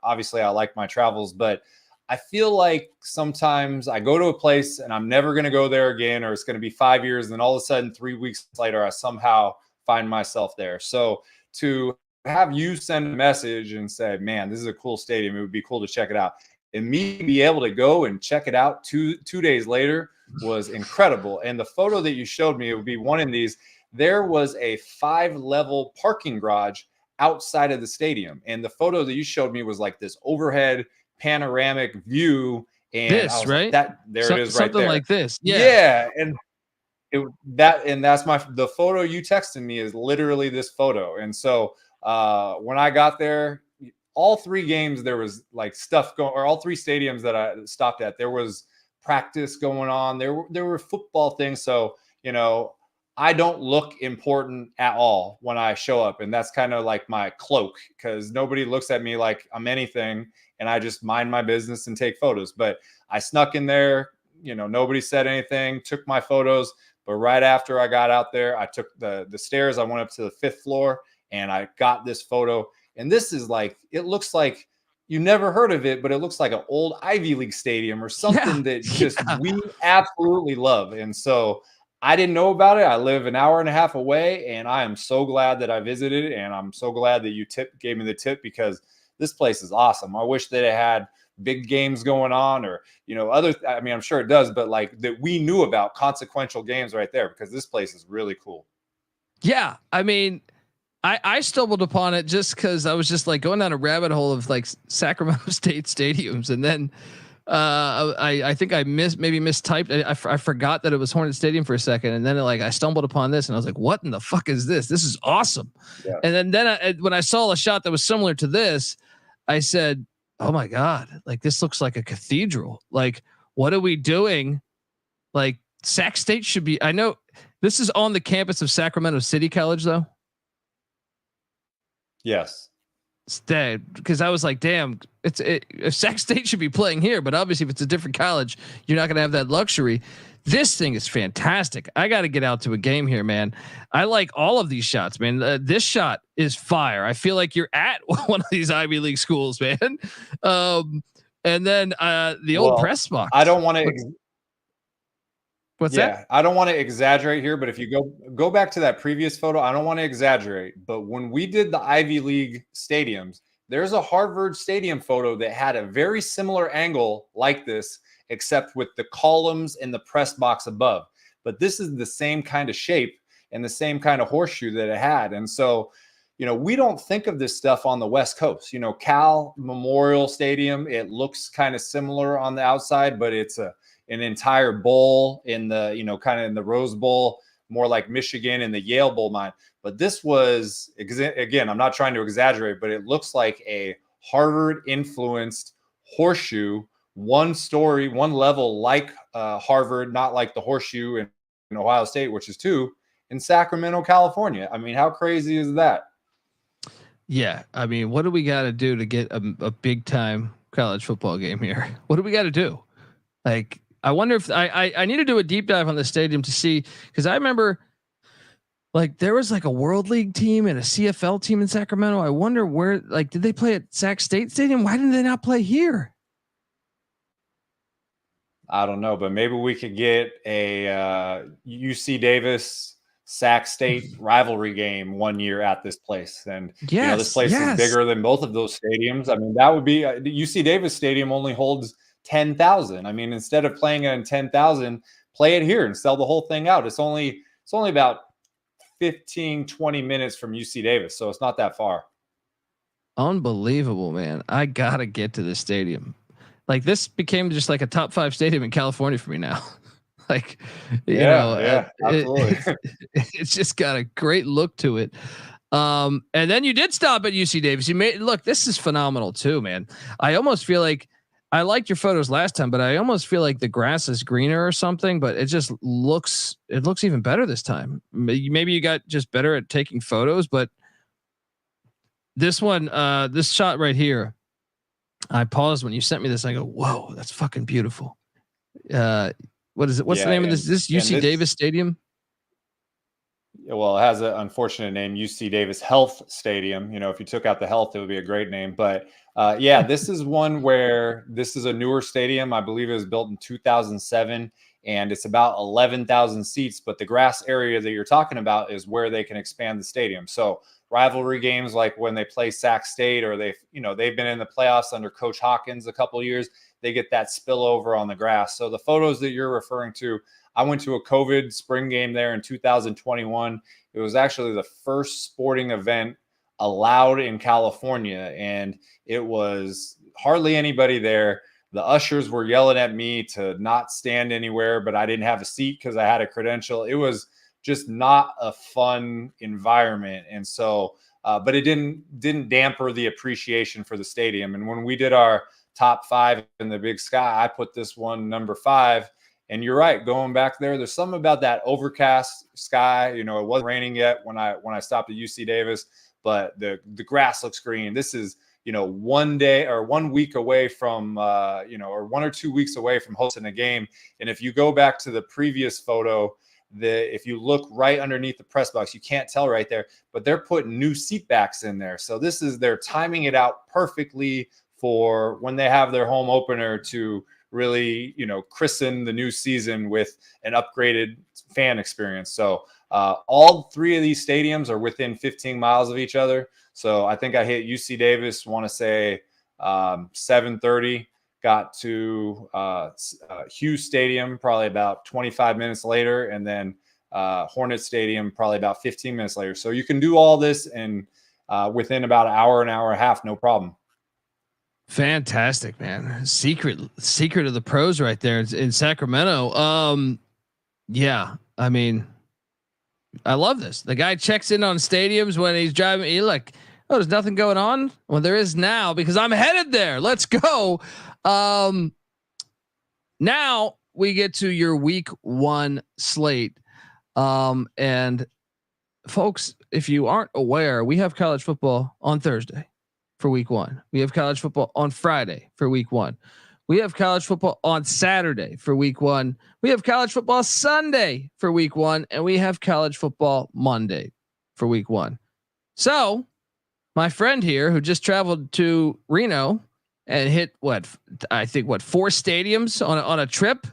obviously I like my travels, but I feel like sometimes I go to a place and I'm never going to go there again, or it's going to be 5 years. And then all of a sudden, 3 weeks later, I somehow find myself there. So to have you send a message and say, man, this is a cool stadium, it would be cool to check it out, and me be able to go and check it out two days later was incredible. And the photo that you showed me, it would be one in these. There was a 5-level parking garage outside of the stadium. And the photo that you showed me was like this overhead panoramic view. And this, right? Like, it is right something there. Like this. Yeah. And that's the photo you texted me is literally this photo. And so when I got there, all 3 games, there was like stuff going, or all 3 stadiums that I stopped at, there was practice going on. There were football things. So, I don't look important at all when I show up. And that's kind of like my cloak, because nobody looks at me like I'm anything, and I just mind my business and take photos. But I snuck in there, nobody said anything, took my photos. But right after I got out there, I took the stairs. I went up to the 5th floor and I got this photo. And this is like, it looks like, you never heard of it, but it looks like an old Ivy League stadium or something that just we absolutely love. And so I didn't know about it. I live an hour and a half away, and I am so glad that I visited, and I'm so glad that you gave me the tip, because this place is awesome. I wish that it had big games going on, or, I'm sure it does, but like that we knew about consequential games right there, because this place is really cool. Yeah. I mean, I stumbled upon it just because I was just like going down a rabbit hole of like Sacramento State stadiums, and then I think I mistyped. I forgot that it was Hornet Stadium for a second, and then I stumbled upon this, and I was like, "What in the fuck is this? This is awesome!" Yeah. And then when I saw a shot that was similar to this, I said, "Oh my god! Like this looks like a cathedral. Like what are we doing? Like Sac State should be." I know this is on the campus of Sacramento City College, though. Yes. because I was like, damn, Sac State should be playing here, but obviously if it's a different college, you're not going to have that luxury. This thing is fantastic. I got to get out to a game here, man. I like all of these shots, man. This shot is fire. I feel like you're at one of these Ivy League schools, man. And then the old press box. I don't want to. What's that? I don't want to exaggerate here, but if you go back to that previous photo, I don't want to exaggerate. But when we did the Ivy League stadiums, there's a Harvard stadium photo that had a very similar angle like this, except with the columns and the press box above. But this is the same kind of shape and the same kind of horseshoe that it had. And so, we don't think of this stuff on the West Coast. Cal Memorial Stadium, it looks kind of similar on the outside, but it's an entire bowl in the, kind of in the Rose Bowl, more like Michigan and the Yale Bowl mine. But this was, again, I'm not trying to exaggerate, but it looks like a Harvard influenced horseshoe, one story, one level like Harvard, not like the horseshoe in Ohio State, which is 2 in Sacramento, California. I mean, how crazy is that? Yeah. I mean, what do we got to do to get a big time college football game here? What do we got to do? Like, I wonder if I need to do a deep dive on the stadium to see, because I remember like there was like a World League team and a CFL team in Sacramento. I wonder where, like, did they play at Sac State Stadium? Why didn't they not play here? I don't know, but maybe we could get a UC Davis Sac State rivalry game one year at this place. And this place is bigger than both of those stadiums. I mean, that would be UC Davis Stadium only holds 10,000. I mean, instead of playing it in 10,000, play it here and sell the whole thing out. It's only about 15, 20 minutes from UC Davis. So it's not that far. Unbelievable, man. I got to get to this stadium. Like, this became just like a top 5 stadium in California for me now. Like, absolutely. It's just got a great look to it. And then you did stop at UC Davis. Look, this is phenomenal too, man. I almost feel like I liked your photos last time, but I almost feel like the grass is greener or something, but it just looks even better this time. Maybe you got just better at taking photos, but this one, this shot right here, I paused when you sent me this. I go, whoa, that's fucking beautiful. What is it? What's the name of this? This UC Davis Stadium? Well, it has an unfortunate name, UC Davis Health Stadium. If you took out the health, it would be a great name. But this is one where this is a newer stadium. I believe it was built in 2007, and it's about 11,000 seats. But the grass area that you're talking about is where they can expand the stadium. So rivalry games, like when they play Sac State, or they've been in the playoffs under Coach Hawkins a couple of years, they get that spillover on the grass. So the photos that you're referring to, I went to a COVID spring game there in 2021. It was actually the first sporting event allowed in California, and it was hardly anybody there. The ushers were yelling at me to not stand anywhere, but I didn't have a seat because I had a credential. It was just not a fun environment. And so, but it didn't damper the appreciation for the stadium. And when we did our top 5 in the Big Sky, I put this one number 5. And you're right, going back there's something about that overcast sky. It wasn't raining yet when I stopped at UC Davis, but the grass looks green. This is 1 day or 1 week away from or 1 or 2 weeks away from hosting a game. And if you go back to the previous photo, if you look right underneath the press box, you can't tell right there, but they're putting new seat backs in there. So they're timing it out perfectly for when they have their home opener to really, christen the new season with an upgraded fan experience. So all 3 of these stadiums are within 15 miles of each other. So I think I hit UC Davis, want to say 7:30, got to Hughes Stadium probably about 25 minutes later, and then Hornet Stadium probably about 15 minutes later. So you can do all this in within about an hour and a half, no problem. Fantastic, man. Secret of the pros right there in Sacramento. Yeah, I mean, I love this. The guy checks in on stadiums when he's driving. He's like, oh, there's nothing going on. Well, there is now because I'm headed there. Let's go. Now we get to your week 1 slate. And folks, if you aren't aware, we have college football on Thursday. for week 1. We have college football on Friday for week 1. We have college football on Saturday for week 1. We have college football Sunday for week 1, and we have college football Monday for week 1. So my friend here who just traveled to Reno and hit I think 4 stadiums on a trip.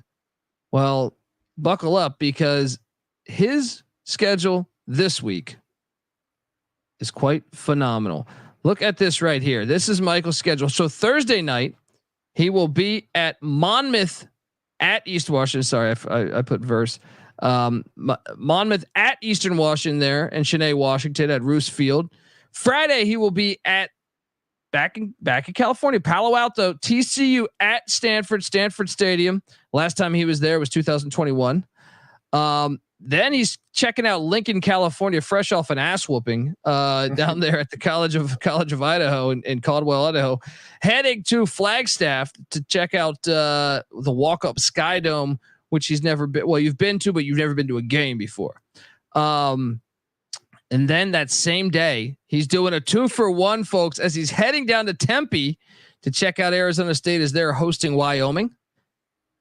Well, buckle up, because his schedule this week is quite phenomenal. Look at this right here. This is Michael's schedule. So Thursday night, he will be at Monmouth at East Washington. Sorry, I put verse. Monmouth at Eastern Washington there, and Shanae Washington at Roos Field. Friday, he will be at back in California, Palo Alto, TCU at Stanford Stadium. Last time he was there was 2021. Then he's checking out Lincoln, California, fresh off an ass whooping down there at the College of Idaho in Caldwell, Idaho, heading to Flagstaff to check out the walk-up Sky Dome, which he's never been. Well, you've been to, but you've never been to a game before. And then that same day, he's doing a 2-for-1, folks, as he's heading down to Tempe to check out Arizona State as they're hosting Wyoming.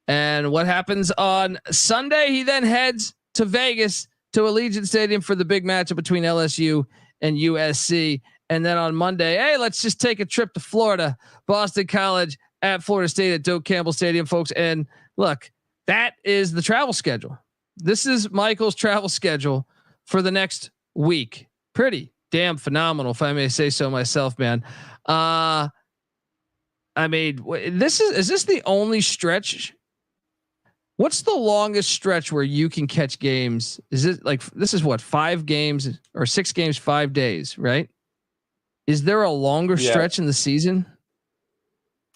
And what happens on Sunday? He then heads to Vegas to Allegiant Stadium for the big matchup between LSU and USC. And then on Monday, hey, let's just take a trip to Florida, Boston College at Florida State at Doak Campbell Stadium, folks. And look, that is the travel schedule. This is Michael's travel schedule for the next week. Pretty damn phenomenal, if I may say so myself, man. I mean, is this the only stretch? What's the longest stretch where you can catch games? Is it like, this is what, 5 games or 6 games, 5 days, right? Is there a longer stretch in the season?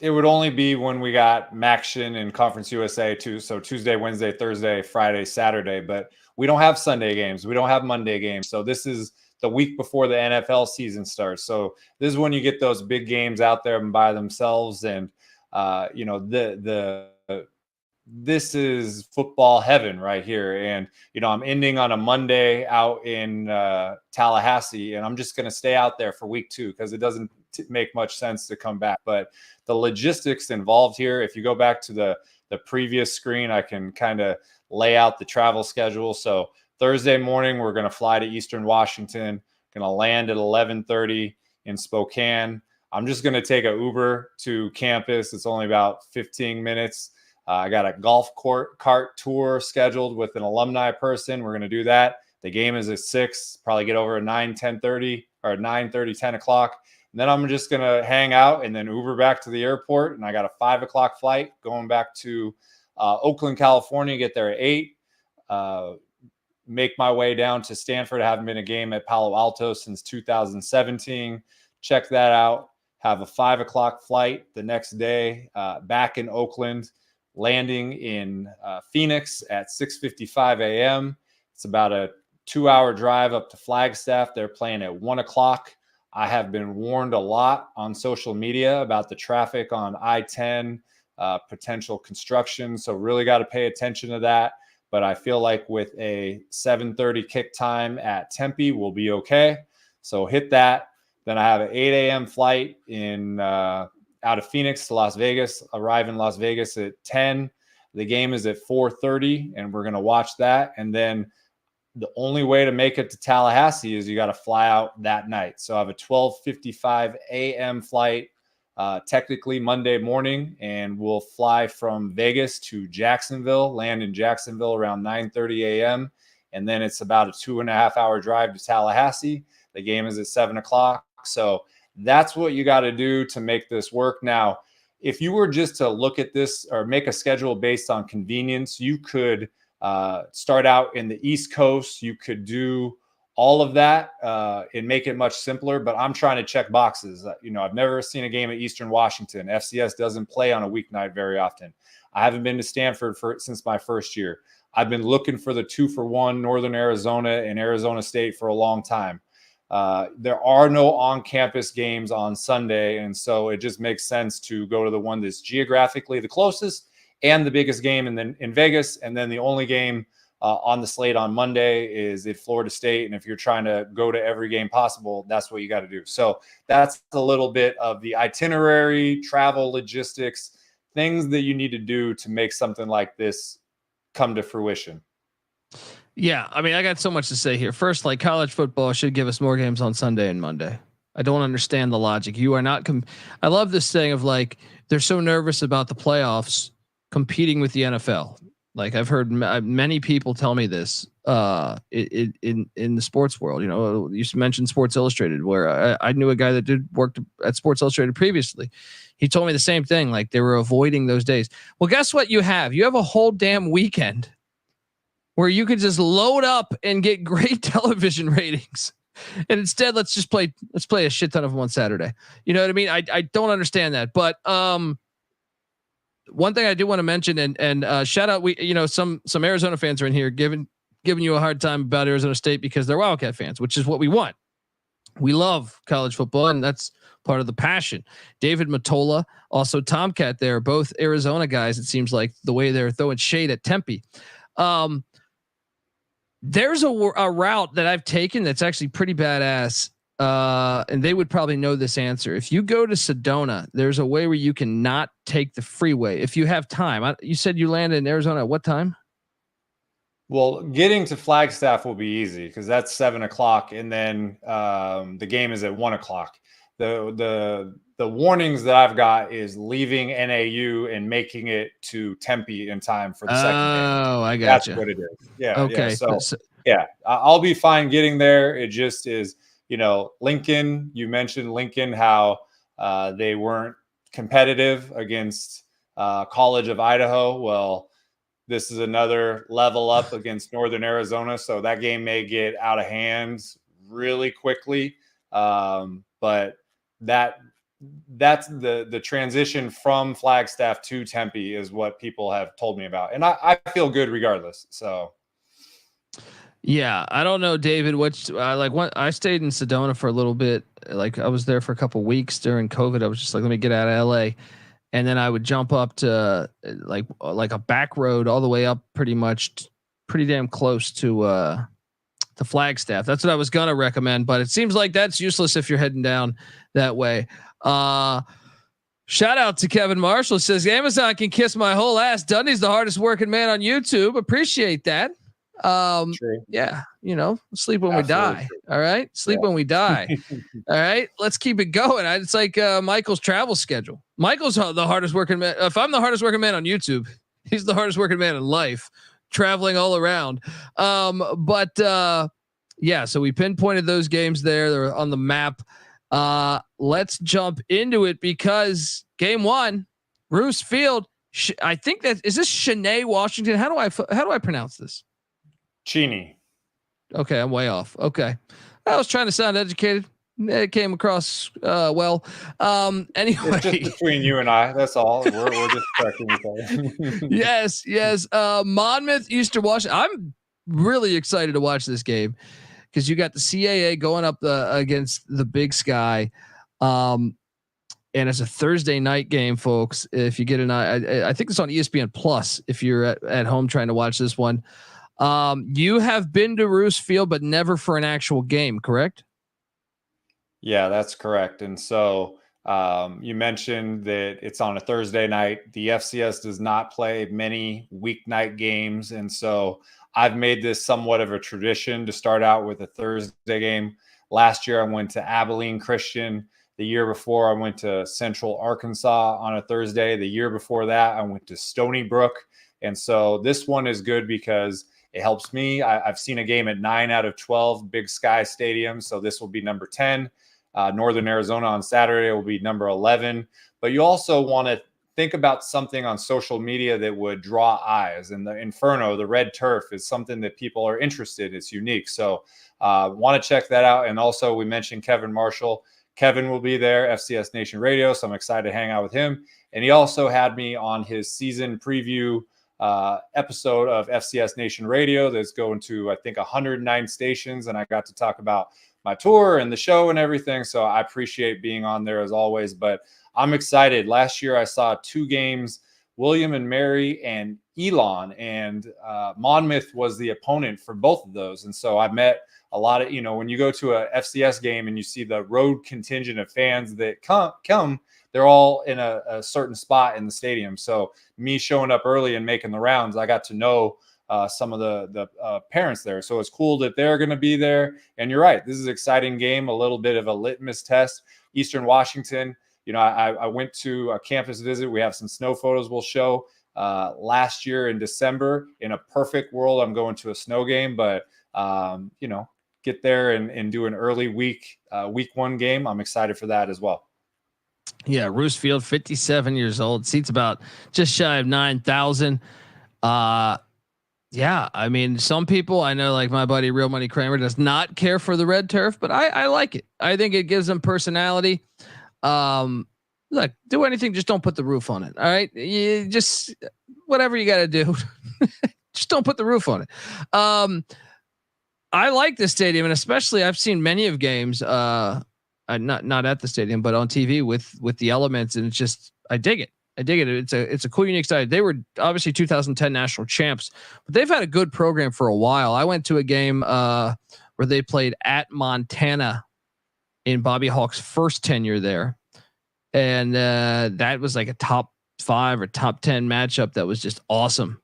It would only be when we got MACtion and Conference USA too. So Tuesday, Wednesday, Thursday, Friday, Saturday, but we don't have Sunday games. We don't have Monday games. So this is the week before the NFL season starts. So this is when you get those big games out there by themselves. And, this is football heaven right here. And, I'm ending on a Monday out in Tallahassee, and I'm just going to stay out there for week 2 because it doesn't make much sense to come back. But the logistics involved here, if you go back to the previous screen, I can kind of lay out the travel schedule. So Thursday morning, we're going to fly to Eastern Washington, going to land at 11:30 in Spokane. I'm just going to take an Uber to campus. It's only about 15 minutes. I got a golf cart tour scheduled with an alumni person. We're going to do that. The game is at 6, probably get over at 9:30 or 9:30, 10 o'clock. And then I'm just going to hang out and then Uber back to the airport. And I got a 5 o'clock flight going back to Oakland, California, get there at 8, make my way down to Stanford. I haven't been a game at Palo Alto since 2017. Check that out. Have a 5 o'clock flight the next day back in Oakland, landing in Phoenix at 6:55 a.m. It's about a 2-hour drive up to Flagstaff. They're playing at 1 o'clock. I have been warned a lot on social media about the traffic on I-10, potential construction. So really got to pay attention to that. But I feel like with a 7:30 kick time at Tempe, we'll be okay. So hit that. Then I have an 8 a.m. flight out of Phoenix to Las Vegas, arrive in Las Vegas at 10. The game is at 4:30, and we're going to watch that. And then the only way to make it to Tallahassee is you got to fly out that night. So I have a 12:55 a.m. flight, technically Monday morning, and we'll fly from Vegas to Jacksonville, land in Jacksonville around 9:30 a.m. And then it's about a 2.5-hour drive to Tallahassee. The game is at 7 o'clock. So that's what you got to do to make this work. Now, if you were just to look at this or make a schedule based on convenience, you could start out in the East Coast. You could do all of that and make it much simpler. But I'm trying to check boxes. I've never seen a game at Eastern Washington. FCS doesn't play on a weeknight very often. I haven't been to Stanford since my first year. I've been looking for the 2-for-1 Northern Arizona and Arizona State for a long time. There are no on-campus games on Sunday, and so it just makes sense to go to the one that's geographically the closest and the biggest game in Vegas, and then the only game on the slate on Monday is at Florida State. And if you're trying to go to every game possible, that's what you got to do. So that's a little bit of the itinerary, travel, logistics, things that you need to do to make something like this come to fruition. Yeah. I mean, I got so much to say here. First, like college football should give us more games on Sunday and Monday. I don't understand the logic. You are not. I love this thing of like, they're so nervous about the playoffs competing with the NFL. Like I've heard many people tell me this in the sports world. You know, you mentioned Sports Illustrated, where I knew a guy that worked at Sports Illustrated previously. He told me the same thing. Like they were avoiding those days. Well, guess what? You have a whole damn weekend where you could just load up and get great television ratings. And instead, let's play a shit ton of them on Saturday. You know what I mean? I don't understand that, but one thing I do want to mention and shout out, some Arizona fans are in here giving you a hard time about Arizona State because they're Wildcat fans, which is what we want. We love college football, and that's part of the passion. David Matola, also Tomcat, they're both Arizona guys. It seems like the way they're throwing shade at Tempe. There's a route that I've taken that's actually pretty badass. And they would probably know this answer. If you go to Sedona, there's a way where you can not take the freeway if you have time. You said you landed in Arizona at what time? Well, getting to Flagstaff will be easy because that's 7:00, and then the game is at 1:00. The warnings that I've got is leaving NAU and making it to Tempe in time for the second game. Oh, I got That's you. what it is. Yeah. Okay. Yeah. So yeah, I'll be fine getting there. It just is. Lincoln, you mentioned Lincoln, how they weren't competitive against College of Idaho. Well, this is another level up against Northern Arizona. So that game may get out of hand really quickly. But that's the transition from Flagstaff to Tempe is what people have told me about. And I feel good regardless. So. Yeah, I don't know, David. I stayed in Sedona for a little bit. Like I was there for a couple weeks during COVID. I was just like, let me get out of LA, and then I would jump up to like a back road all the way up, pretty damn close to Flagstaff. That's what I was gonna recommend, but it seems like that's useless if you're heading down that way. Shout out to Kevin Marshall. Says Amazon can kiss my whole ass. Dundee's the hardest working man on YouTube. Appreciate that. Yeah, sleep when we die. All right. Sleep when we die. All right. Let's keep it going. It's like Michael's travel schedule. Michael's the hardest working man. If I'm the hardest working man on YouTube, he's the hardest working man in life, traveling all around. Yeah, so we pinpointed those games there. They're on the map. Let's jump into it because game one, Roos Field. I think is this Cheney, Washington. How do I pronounce this? Cheney. Okay, I'm way off. Okay, I was trying to sound educated. It came across well. Anyway, it's just between you and I. That's all. We're just correcting each other. Yes. Monmouth, Eastern Washington. I'm really excited to watch this game because you got the CAA going up against the Big Sky. And it's a Thursday night game, folks. If you get I think it's on ESPN Plus. If you're at home trying to watch this one. You have been to Roos Field, but never for an actual game, correct? Yeah, that's correct. And so you mentioned that it's on a Thursday night. The FCS does not play many weeknight games. And so I've made this somewhat of a tradition to start out with a Thursday game. Last year, I went to Abilene Christian. The year before, I went to Central Arkansas on a Thursday. The year before that, I went to Stony Brook. And so this one is good because it helps me. I've seen a game at 9 out of 12 Big Sky Stadium. So this will be number 10. Northern Arizona on Saturday will be number 11. But you also want to think about something on social media that would draw eyes. And the Inferno, the red turf, is something that people are interested in. It's unique. So want to check that out. And also we mentioned Kevin Marshall. Kevin will be there, FCS Nation Radio. So I'm excited to hang out with him. And he also had me on his season preview episode of FCS Nation Radio that's going to, I think, 109 stations. And I got to talk about my tour and the show and everything. So I appreciate being on there as always, but I'm excited. Last year I saw 2 games William and Mary and Elon, and Monmouth was the opponent for both of those. And so I met a lot of, when you go to a FCS game and you see the road contingent of fans that come, they're all in a certain spot in the stadium. So me showing up early and making the rounds, I got to know some of the parents there. So it's cool that they're going to be there. And you're right, this is an exciting game, a little bit of a litmus test. Eastern Washington, I went to a campus visit. We have some snow photos we'll show. Last year in December, in a perfect world, I'm going to a snow game, but get there and do an early week 1 game. I'm excited for that as well. Yeah, Roos Field, 57 years old, seats about just shy of 9,000. Yeah, I mean, some people I know, like my buddy Real Money Kramer, does not care for the red turf, but I like it. I think it gives them personality. Look, do anything, just don't put the roof on it. All right, you just whatever you got to do, just don't put the roof on it. I like this stadium, and especially I've seen many of games. Not at the stadium, but on TV with the elements, and it's just I dig it. It's a cool, unique style. They were obviously 2010 national champs, but they've had a good program for a while. I went to a game where they played at Montana in Bobby Hawk's first tenure there, and that was like a top 5 or top 10 matchup that was just awesome.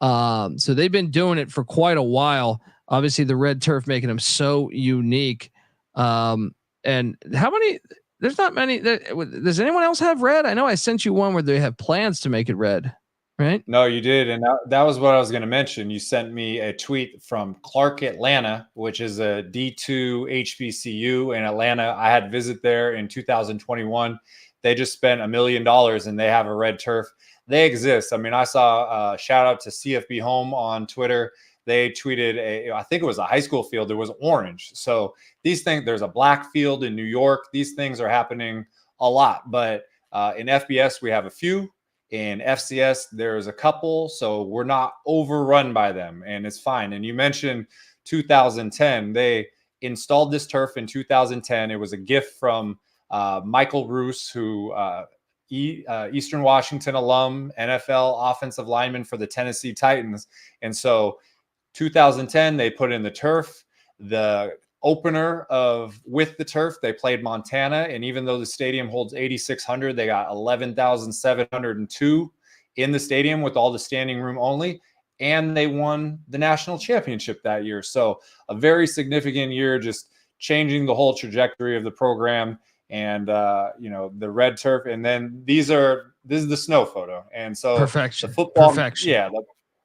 So they've been doing it for quite a while. Obviously, the red turf making them so unique. And how many? There's not many. Does anyone else have red? I know I sent you one where they have plans to make it red, right? No, you did. And that was what I was going to mention. You sent me a tweet from Clark Atlanta, which is a D2 HBCU in Atlanta. I had visit there in 2021. They just spent $1 million and they have a red turf. They exist. I mean, I saw a shout out to CFB Home on Twitter. They tweeted I think it was a high school field. It was orange. So these things, there's a black field in New York. These things are happening a lot, but in FBS, we have a few. In FCS, there's a couple. So we're not overrun by them, and it's fine. And you mentioned 2010, they installed this turf in 2010. It was a gift from Michael Roos, who Eastern Washington alum, NFL offensive lineman for the Tennessee Titans. And so 2010, they put in the turf. The opener with the turf, they played Montana, and even though the stadium holds 8,600, they got 11,702 in the stadium with all the standing room only, and they won the national championship that year. So a very significant year, just changing the whole trajectory of the program. And the red turf, and then this is the snow photo, and so perfection. The football, perfection. Yeah.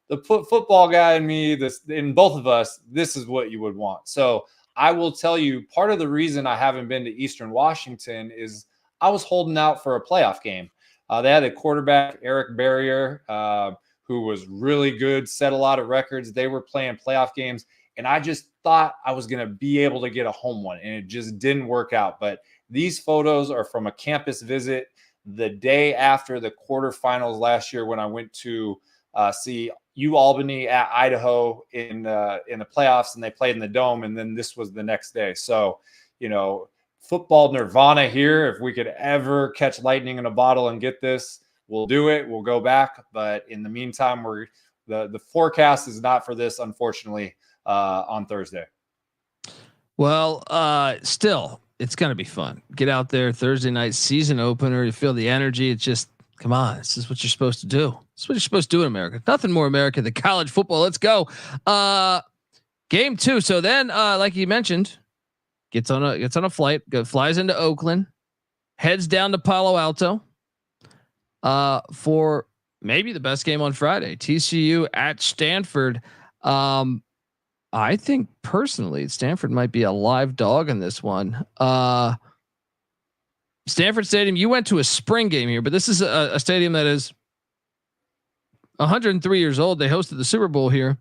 The football guy and me, in both of us, this is what you would want. So I will tell you, part of the reason I haven't been to Eastern Washington is I was holding out for a playoff game. They had a quarterback, Eric Barrier, who was really good, set a lot of records. They were playing playoff games, and I just thought I was going to be able to get a home one, and it just didn't work out. But these photos are from a campus visit the day after the quarterfinals last year when I went to see UAlbany at Idaho in the playoffs, and they played in the Dome, and then this was the next day. So, football nirvana here. If we could ever catch lightning in a bottle and get this, we'll do it. We'll go back. But in the meantime, the forecast is not for this, unfortunately, on Thursday. Well, still, it's going to be fun. Get out there Thursday night, season opener. You feel the energy. It's just, come on. This is what you're supposed to do. This is what you're supposed to do in America. Nothing more America than college football. Let's go. Game 2. So then, like you mentioned, gets on a flight, flies into Oakland, heads down to Palo Alto, for maybe the best game on Friday, TCU at Stanford. I think personally, Stanford might be a live dog in this one. Stanford Stadium, you went to a spring game here, but this is a stadium that is 103 years old. They hosted the Super Bowl here,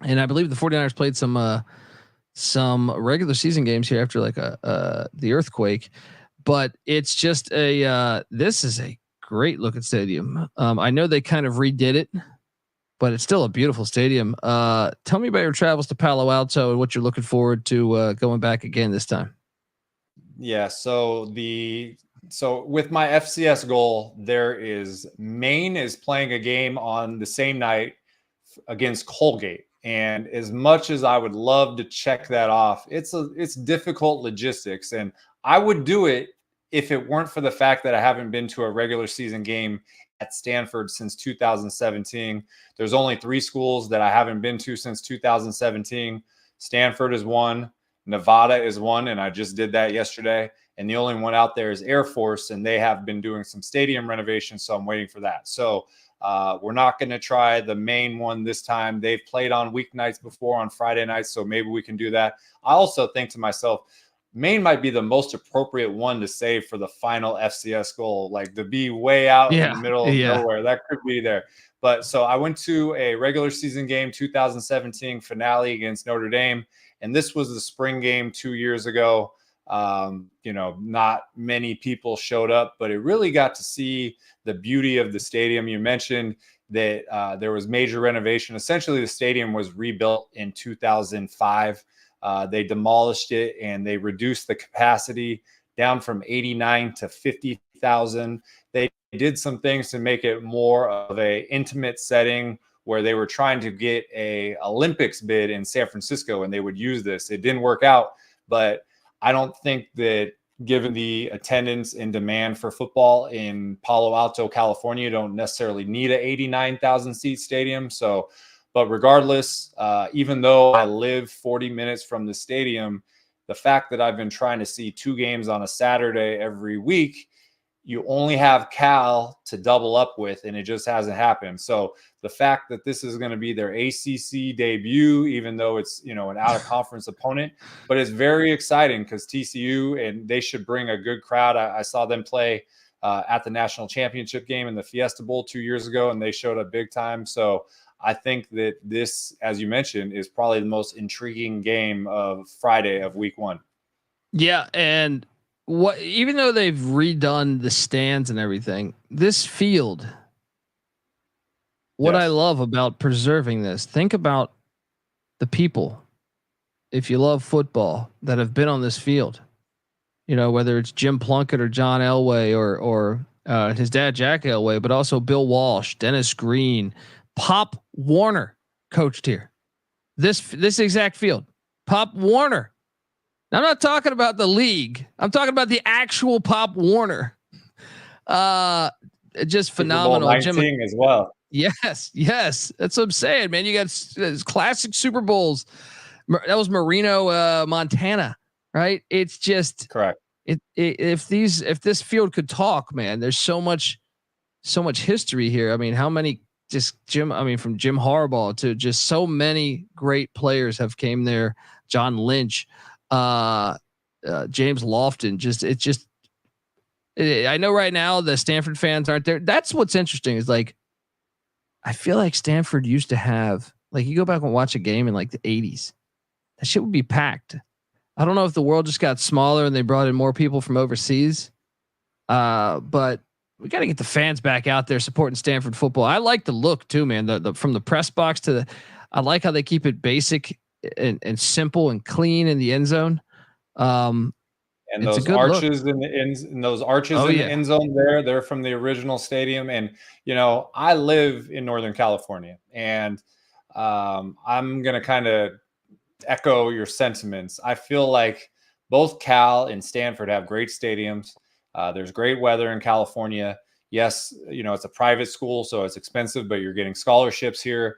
and I believe the 49ers played some regular season games here after the earthquake. But it's just this is a great looking stadium. I know they kind of redid it, but it's still a beautiful stadium. Tell me about your travels to Palo Alto and what you're looking forward to going back again this time. Yeah, so the So with my FCS goal, Maine is playing a game on the same night against Colgate. And as much as I would love to check that off, it's difficult logistics. And I would do it if it weren't for the fact that I haven't been to a regular season game at Stanford since 2017. There's only 3 schools that I haven't been to since 2017. Stanford is one, Nevada is one, and I just did that yesterday. And the only one out there is Air Force, and they have been doing some stadium renovations, so I'm waiting for that. So we're not going to try the main one this time. They've played on weeknights before, on Friday nights, so maybe we can do that. I also think to myself, Maine might be the most appropriate one to save for the final FCS goal, like to be way out in the middle of nowhere. That could be there. But so I went to a regular season game, 2017 finale against Notre Dame, and this was the spring game 2 years ago. Not many people showed up, but it really got to see the beauty of the stadium. You mentioned that there was major renovation. Essentially, the stadium was rebuilt in 2005. They demolished it and they reduced the capacity down from 89 to 50,000. They did some things to make it more of a intimate setting where they were trying to get a Olympics bid in San Francisco, and they would use this. It didn't work out, but I don't think that given the attendance and demand for football in Palo Alto, California, you don't necessarily need an 89,000 seat stadium. So, but regardless, even though I live 40 minutes from the stadium, the fact that I've been trying to see 2 games on a Saturday every week, you only have Cal to double up with, and it just hasn't happened. So the fact that this is going to be their ACC debut, even though it's, an out-of-conference opponent, but it's very exciting because TCU, and they should bring a good crowd. I saw them play at the national championship game in the Fiesta Bowl 2 years ago, and they showed up big time. So I think that this, as you mentioned, is probably the most intriguing game of Friday of week 1. Yeah, and even though they've redone the stands and everything, this field, what I love about preserving this, think about the people, if you love football, that have been on this field, whether it's Jim Plunkett or John Elway or his dad, Jack Elway, but also Bill Walsh, Dennis Green, Pop Warner coached here. This exact field, Pop Warner. Now, I'm not talking about the league. I'm talking about the actual Pop Warner. Just phenomenal. Super Bowl 19 as well. Yes. That's what I'm saying, man. You got classic Super Bowls. That was Marino, Montana, right? It's just correct. If this field could talk, man, there's so much history here. I mean, how many from Jim Harbaugh to just so many great players have came there. John Lynch, James Lofton, I know right now the Stanford fans aren't there. That's what's interesting is like, I feel like Stanford used to have, like, you go back and watch a game in like the 80s, that shit would be packed. I don't know if the world just got smaller and they brought in more people from overseas. But we got to get the fans back out there supporting Stanford football. I like the look too, man. The from the press box to I like how they keep it basic and simple and clean in the end zone. And those arches in the end zone they're from the original stadium. And, I live in Northern California, and I'm going to kind of echo your sentiments. I feel like both Cal and Stanford have great stadiums. There's great weather in California. Yes, it's a private school, so it's expensive, but you're getting scholarships here.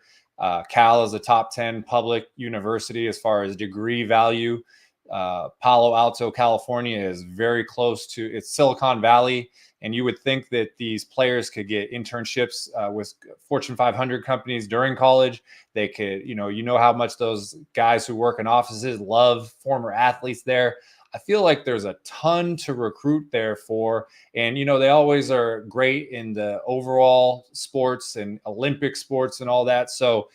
Cal is a top 10 public university as far as degree value. Palo Alto, California is very close to it's Silicon Valley. And you would think that these players could get internships with Fortune 500 companies during college. They could, how much those guys who work in offices love former athletes there. I feel like there's a ton to recruit there for. And, they always are great in the overall sports and Olympic sports and all that. So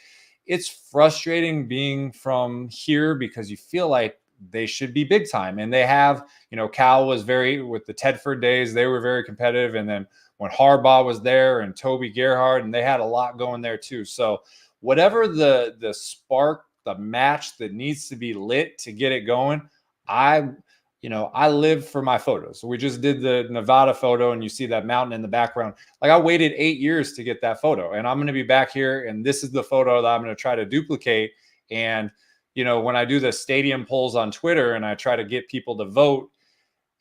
it's frustrating being from here because you feel like they should be big time. And they have, Cal was with the Tedford days, they were very competitive. And then when Harbaugh was there and Toby Gerhard, and they had a lot going there too. So whatever the spark, the match that needs to be lit to get it going, I live for my photos. So we just did the Nevada photo and you see that mountain in the background. Like I waited 8 years to get that photo, and I'm going to be back here. And this is the photo that I'm going to try to duplicate. And, when I do the stadium polls on Twitter and I try to get people to vote,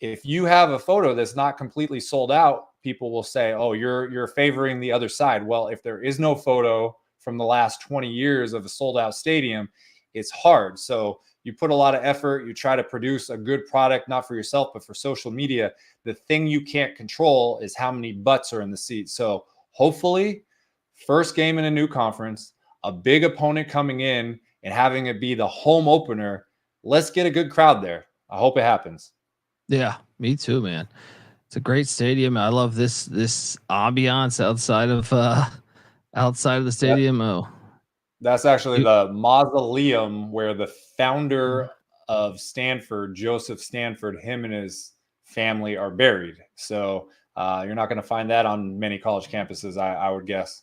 if you have a photo that's not completely sold out, people will say, oh, you're favoring the other side. Well, if there is no photo from the last 20 years of a sold out stadium, it's hard. So you put a lot of effort, you try to produce a good product, not for yourself, but for social media. The thing you can't control is how many butts are in the seat. So hopefully, first game in a new conference, a big opponent coming in and having it be the home opener. Let's get a good crowd there. I hope it happens. Yeah, me too, man. It's a great stadium. I love this ambiance outside of the stadium. Oh, that's actually the mausoleum where the founder of Stanford, Joseph Stanford, him and his family are buried. So you're not going to find that on many college campuses, I would guess.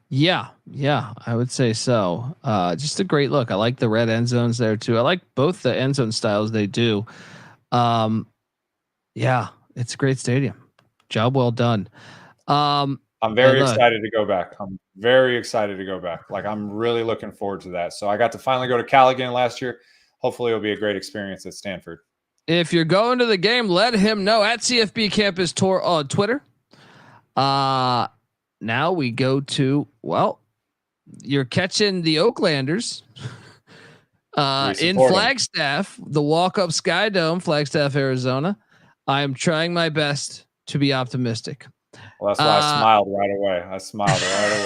Yeah, I would say so. Just a great look. I like the red end zones there too. I like both the end zone styles they do. Yeah, it's a great stadium. Job well done. I'm very excited to go back. I'm very excited to go back. Like I'm really looking forward to that. So I got to finally go to Cal again last year. Hopefully it'll be a great experience at Stanford. If you're going to the game, let him know at CFB Campus Tour on Twitter. Now we go to, you're catching the Oaklanders in Flagstaff, the walk-up Sky Dome, Flagstaff, Arizona. I am trying my best to be optimistic. Well, that's why I smiled right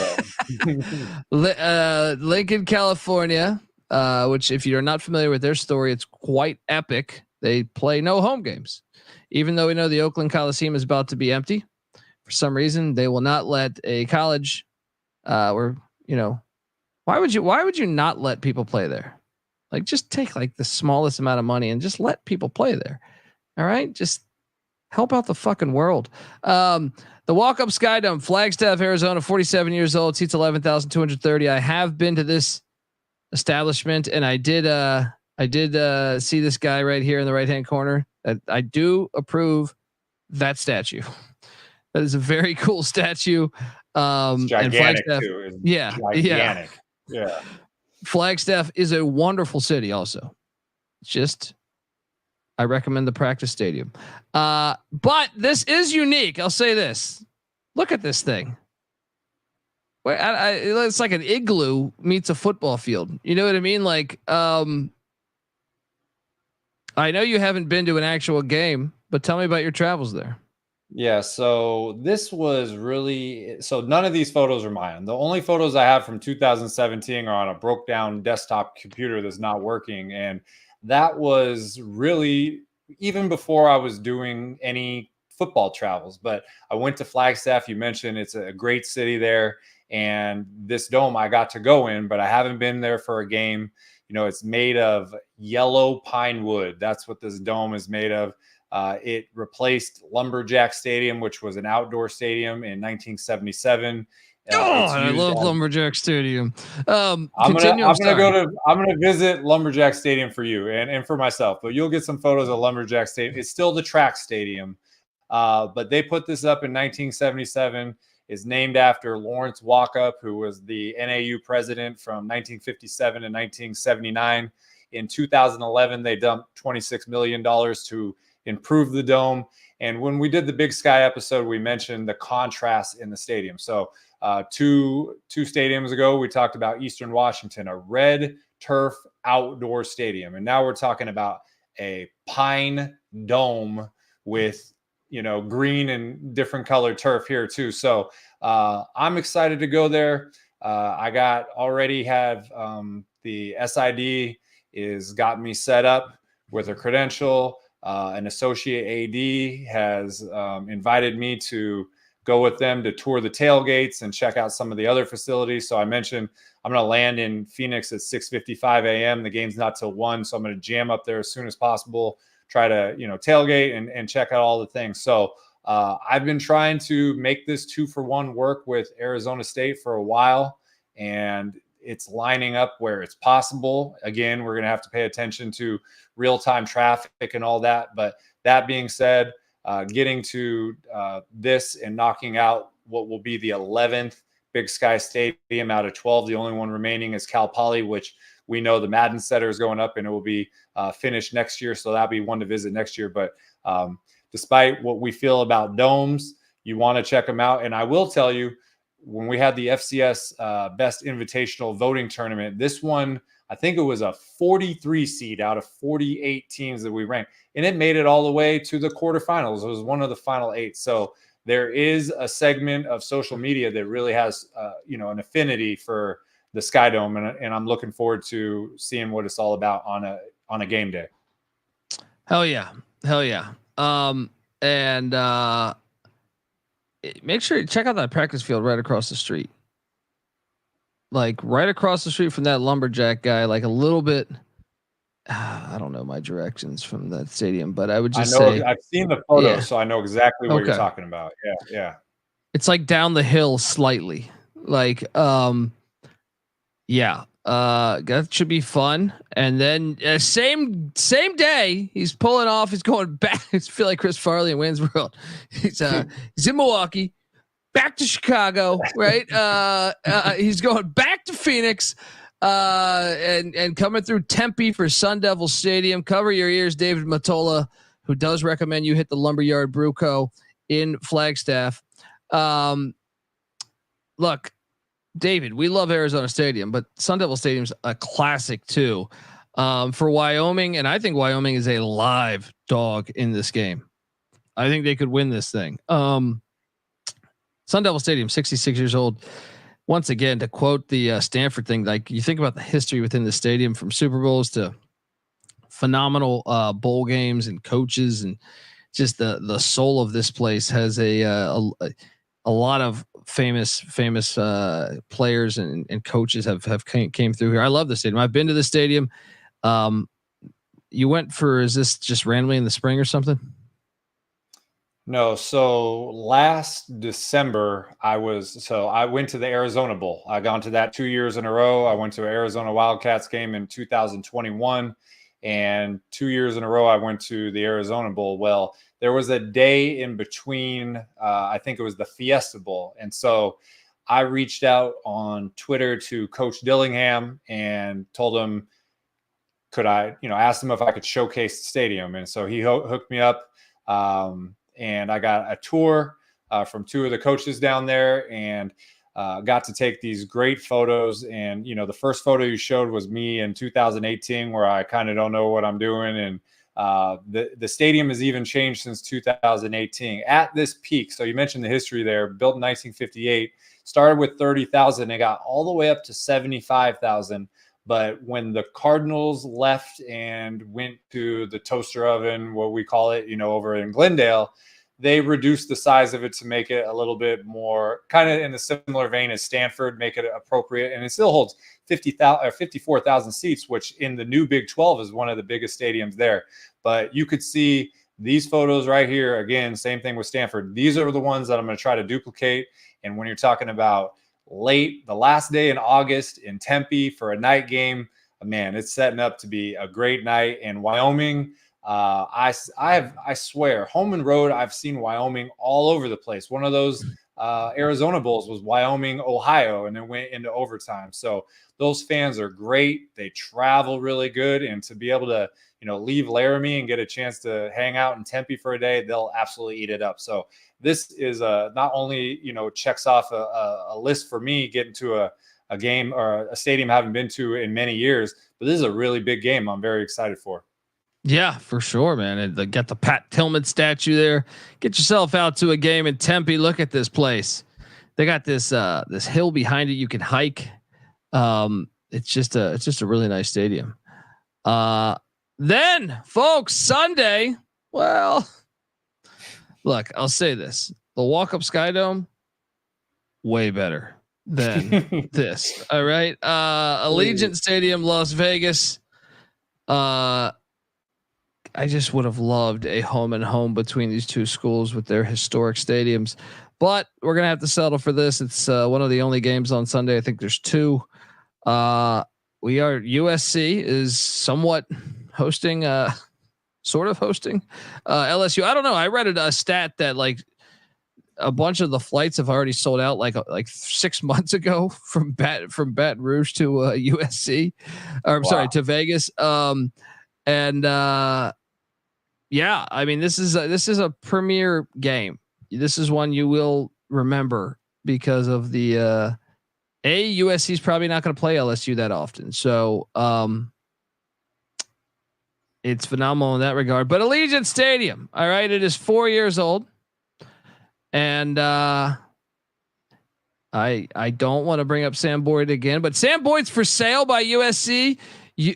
away. Lincoln, California, which if you're not familiar with their story, it's quite epic. They play no home games, even though we know the Oakland Coliseum is about to be empty. For some reason, they will not let a college, why would you not let people play there? Like just take like the smallest amount of money and just let people play there. All right. Just help out the fucking world. The walk-up Sky Dome, Flagstaff, Arizona, 47 years old, seats 11,230. I have been to this establishment and I did see this guy right here in the right-hand corner. I do approve that statue. That is a very cool statue. It's gigantic too. It's gigantic. Yeah. Flagstaff is a wonderful city also. I recommend the practice stadium. But this is unique. I'll say this. Look at this thing. It's like an igloo meets a football field. You know what I mean? Like, I know you haven't been to an actual game, but tell me about your travels there. Yeah, so this was none of these photos are mine. The only photos I have from 2017 are on a broke down desktop computer that's not working. And that was really even before I was doing any football travels. But I went to Flagstaff. You mentioned it's a great city there. And this dome I got to go in, but I haven't been there for a game. It's made of yellow pine wood. That's what this dome is made of. It replaced Lumberjack Stadium, which was an outdoor stadium in 1977. I love Lumberjack Stadium. I'm gonna visit Lumberjack Stadium for you and for myself, but you'll get some photos of Lumberjack Stadium. It's still the track stadium, but they put this up in 1977. Is named after Lawrence Walkup, who was the NAU president from 1957 to 1979. In 2011, they dumped $26 million to improve the dome. And when we did the Big Sky episode, we mentioned the contrast in the stadium. So two stadiums ago, we talked about Eastern Washington, a red turf outdoor stadium. And now we're talking about a pine dome with, green and different colored turf here too. So I'm excited to go there. I already have the SID got me set up with a credential. An associate AD has invited me to go with them to tour the tailgates and check out some of the other facilities. So I mentioned I'm going to land in Phoenix at 6:55 a.m. The game's not till 1, so I'm going to jam up there as soon as possible, try to tailgate and check out all the things. So I've been trying to make this 2-for-1 work with Arizona State for a while, and it's lining up where it's possible. Again, we're going to have to pay attention to real-time traffic and all that. But that being said, getting to this and knocking out what will be the 11th Big Sky Stadium out of 12. The only one remaining is Cal Poly, which we know the Madden Center is going up and it will be finished next year. So that'll be one to visit next year. But despite what we feel about domes, you want to check them out. And I will tell you, when we had the FCS Best Invitational Voting Tournament, this one, I think it was a 43 seed out of 48 teams that we ranked, and it made it all the way to the quarterfinals. It was one of the final 8. So there is a segment of social media that really has, an affinity for the Sky Dome, and I'm looking forward to seeing what it's all about on a game day. Hell yeah. Make sure you check out that practice field right across the street. Like right across the street from that lumberjack guy, like a little bit. I don't know my directions from that stadium, but I would just say I've seen the photo, so I know exactly what you're talking about. Yeah. It's like down the hill slightly. Like, that should be fun. And then same day, he's pulling off. He's going back. I feel like Chris Farley in Wayne's World. He's in Milwaukee, back to Chicago, right? He's going back to Phoenix, and coming through Tempe for Sun Devil Stadium. Cover your ears, David Matola, who does recommend you hit the Lumberyard Brew Co. in Flagstaff. Look, David, we love Arizona Stadium, but Sun Devil Stadium's a classic too. For Wyoming, and I think Wyoming is a live dog in this game. I think they could win this thing. Sun Devil Stadium, 66 years old. Once again, to quote the Stanford thing, like you think about the history within the stadium, from Super Bowls to phenomenal bowl games and coaches, and just the soul of this place has a lot of famous players and coaches have came through here. I love the stadium. I've been to the stadium. You went for, is this just randomly in the spring or something? No. So last December I went to the Arizona Bowl. I gone to that 2 years in a row. I went to an Arizona Wildcats game in 2021, and 2 years in a row I went to the Arizona Bowl. Well, there was a day in between. I think it was the Fiesta Bowl. And so I reached out on Twitter to Coach Dillingham and told him, asked him if I could showcase the stadium. And so he hooked me up. And I got a tour from 2 of the coaches down there, and got to take these great photos. And, the first photo you showed was me in 2018, where I kind of don't know what I'm doing. And the stadium has even changed since 2018 at this peak. So you mentioned the history there, built in 1958, started with 30,000. It got all the way up to 75,000. But when the Cardinals left and went to the toaster oven, what we call it, over in Glendale, they reduced the size of it to make it a little bit more kind of in the similar vein as Stanford, make it appropriate. And it still holds 54,000 seats, which in the new Big 12 is one of the biggest stadiums there. But you could see these photos right here. Again, same thing with Stanford. These are the ones that I'm going to try to duplicate. And when you're talking about the last day in August in Tempe for a night game, man, it's setting up to be a great night. In Wyoming, I swear, home and road, I've seen Wyoming all over the place. One of those Arizona Bowls was Wyoming, Ohio, and then went into overtime. So those fans are great. They travel really good, and to be able to leave Laramie and get a chance to hang out in Tempe for a day, they'll absolutely eat it up. So this is not only, checks off a list for me getting to a game or a stadium I haven't been to in many years, but this is a really big game I'm very excited for. Yeah, for sure, man. And they got the Pat Tillman statue there. Get yourself out to a game in Tempe. Look at this place. They got this hill behind it you can hike. It's just a really nice stadium. Then, folks, Sunday. Well, look, I'll say this: the walk-up Sky Dome, way better than this. All right, Allegiant Stadium, Las Vegas. I just would have loved a home and home between these two schools with their historic stadiums, but we're gonna have to settle for this. It's one of the only games on Sunday. I think there's 2. USC is somewhat hosting, sort of hosting LSU. I don't know. I read a stat that like a bunch of the flights have already sold out like 6 months ago from Baton Rouge to USC, or I'm sorry, to Vegas. Yeah, I mean, this is a premier game. This is one you will remember because of the USC is probably not going to play LSU that often. So it's phenomenal in that regard. But Allegiant Stadium, all right, it is 4 years old. And I don't want to bring up Sam Boyd again, but Sam Boyd's for sale by USC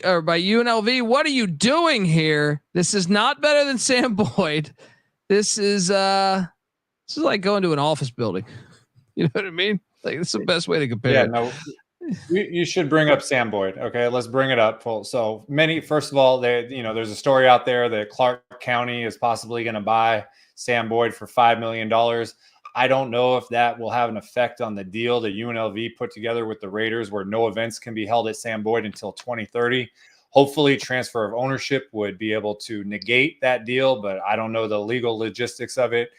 or by UNLV. What are you doing here? This is not better than Sam Boyd. This is like going to an office building. You know what I mean? Like, it's the best way to compare. Yeah, no, you should bring up Sam Boyd. Okay, let's bring it up. So first of all, there's a story out there that Clark County is possibly going to buy Sam Boyd for $5 million. I don't know if that will have an effect on the deal that UNLV put together with the Raiders, where no events can be held at Sam Boyd until 2030. Hopefully, transfer of ownership would be able to negate that deal, but I don't know the legal logistics of it.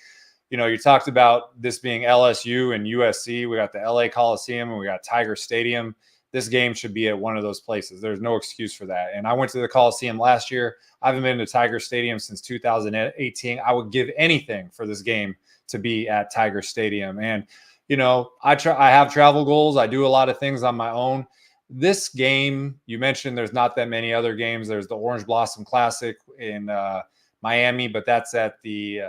You talked about this being LSU and USC. We got the LA Coliseum and we got Tiger Stadium. This game should be at one of those places. There's no excuse for that. And I went to the Coliseum last year. I haven't been to Tiger Stadium since 2018. I would give anything for this game to be at Tiger Stadium. And, I have travel goals. I do a lot of things on my own. This game, you mentioned there's not that many other games. There's the Orange Blossom Classic in Miami, but that's at the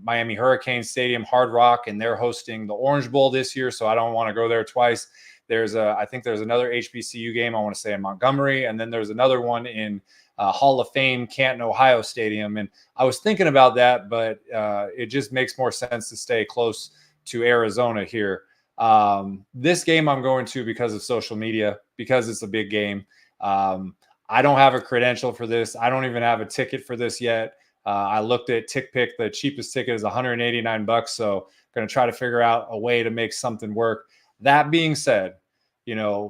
Miami Hurricane Stadium, Hard Rock, and they're hosting the Orange Bowl this year, so I don't want to go there twice. I think there's another HBCU game, I want to say, in Montgomery, and then there's another one in Hall of Fame, Canton, Ohio Stadium. And I was thinking about that, but it just makes more sense to stay close to Arizona here. This game I'm going to because of social media, because it's a big game. I don't have a credential for this. I don't even have a ticket for this yet. I looked at TickPick. The cheapest ticket is $189. So I'm going to try to figure out a way to make something work. That being said,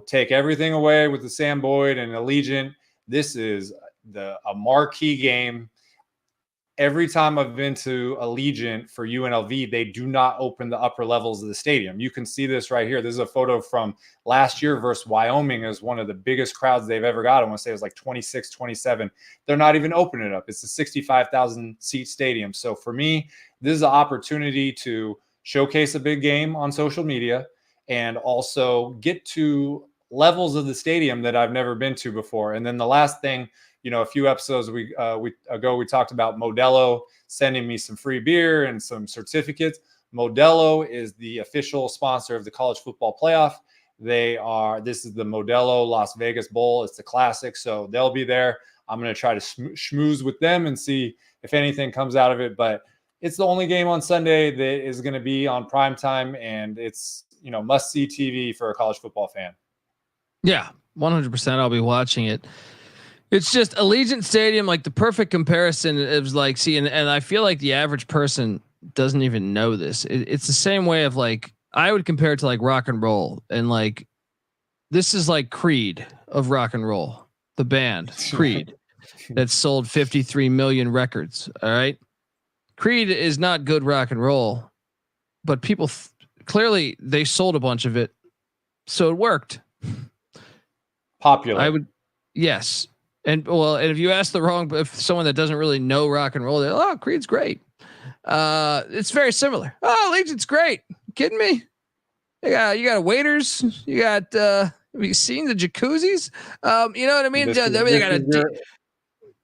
take everything away with the Sam Boyd and Allegiant. This is a marquee game. Every time I've been to Allegiant for UNLV, they do not open the upper levels of the stadium. You can see this right here. This is a photo from last year versus Wyoming. As one of the biggest crowds they've ever got. I want to say it was like 26, 27. They're not even opening it up. It's a 65,000 seat stadium. So for me, this is an opportunity to showcase a big game on social media and also get to levels of the stadium that I've never been to before. And then the last thing, a few episodes we talked about Modelo sending me some free beer and some certificates. Modelo is the official sponsor of the college football playoff. This is the Modelo Las Vegas Bowl. It's the classic. So they'll be there. I'm going to try to schmooze with them and see if anything comes out of it. But it's the only game on Sunday that is going to be on prime time, and it's, must see TV for a college football fan. Yeah, 100%. I'll be watching it. It's just Allegiant Stadium, like the perfect comparison. It was like, and I feel like the average person doesn't even know this. It's the same way of like, I would compare it to like rock and roll, and like, this is like Creed of rock and roll, the band Creed that sold 53 million records. All right. Creed is not good rock and roll, but people clearly they sold a bunch of it. So it worked. Popular. Yes. And if you ask if someone that doesn't really know rock and roll, they're like, oh, Creed's great. It's very similar. Oh, Legion's great. You kidding me? You got waiters. You got, have you seen the jacuzzis? You know what I mean?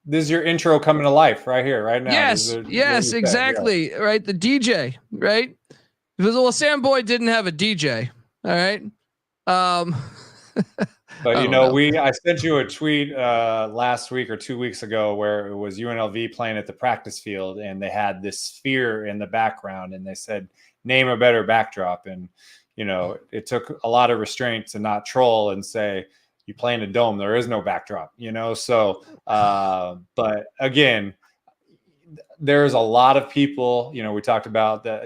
This is your intro coming to life right here, right now. Yes, exactly. Yeah. Right. The DJ, right? Because Sam Boyd didn't have a DJ. All right. But I sent you a tweet last week or 2 weeks ago where it was UNLV playing at the practice field, and they had this sphere in the background, and they said, "Name a better backdrop." And it took a lot of restraint to not troll and say, "You play in a dome, there is no backdrop." So, but again, there's a lot of people, we talked about the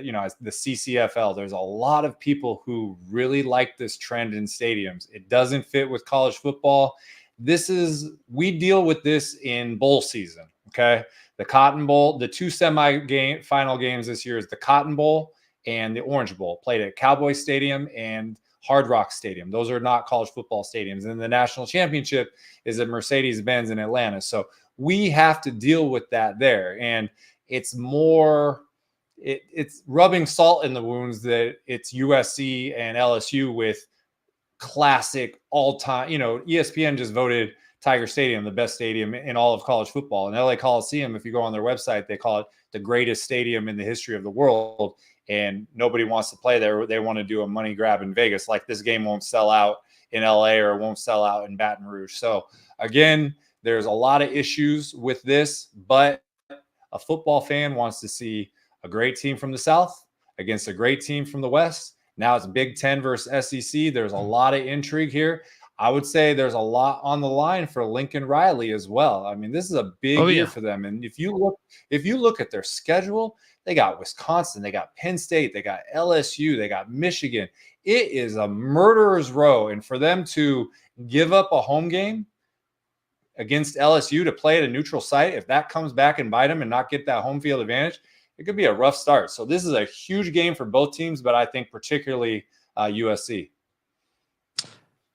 CCFL. There's a lot of people who really like this trend in stadiums. It doesn't fit with college football. We deal with this in bowl season. Okay. The Cotton Bowl, the two final games this year is the Cotton Bowl and the Orange Bowl, played at Cowboy Stadium and Hard Rock Stadium. Those are not college football stadiums. And the national championship is at Mercedes-Benz in Atlanta. So we have to deal with that there. And it's it's rubbing salt in the wounds that it's USC and LSU with classic all-time, ESPN just voted Tiger Stadium the best stadium in all of college football. And LA Coliseum, if you go on their website, they call it the greatest stadium in the history of the world. And nobody wants to play there. They want to do a money grab in Vegas. Like this game won't sell out in LA or won't sell out in Baton Rouge. So again, there's a lot of issues with this, but a football fan wants to see a great team from the South against a great team from the West. Now it's Big Ten versus SEC. There's a lot of intrigue here. I would say there's a lot on the line for Lincoln Riley as well. I mean, this is a big year for them. And if you look at their schedule, they got Wisconsin, they got Penn State, they got LSU, they got Michigan. It is a murderer's row. And for them to give up a home game against LSU to play at a neutral site, if that comes back and bite them and not get that home field advantage, it could be a rough start. So this is a huge game for both teams, but I think particularly USC.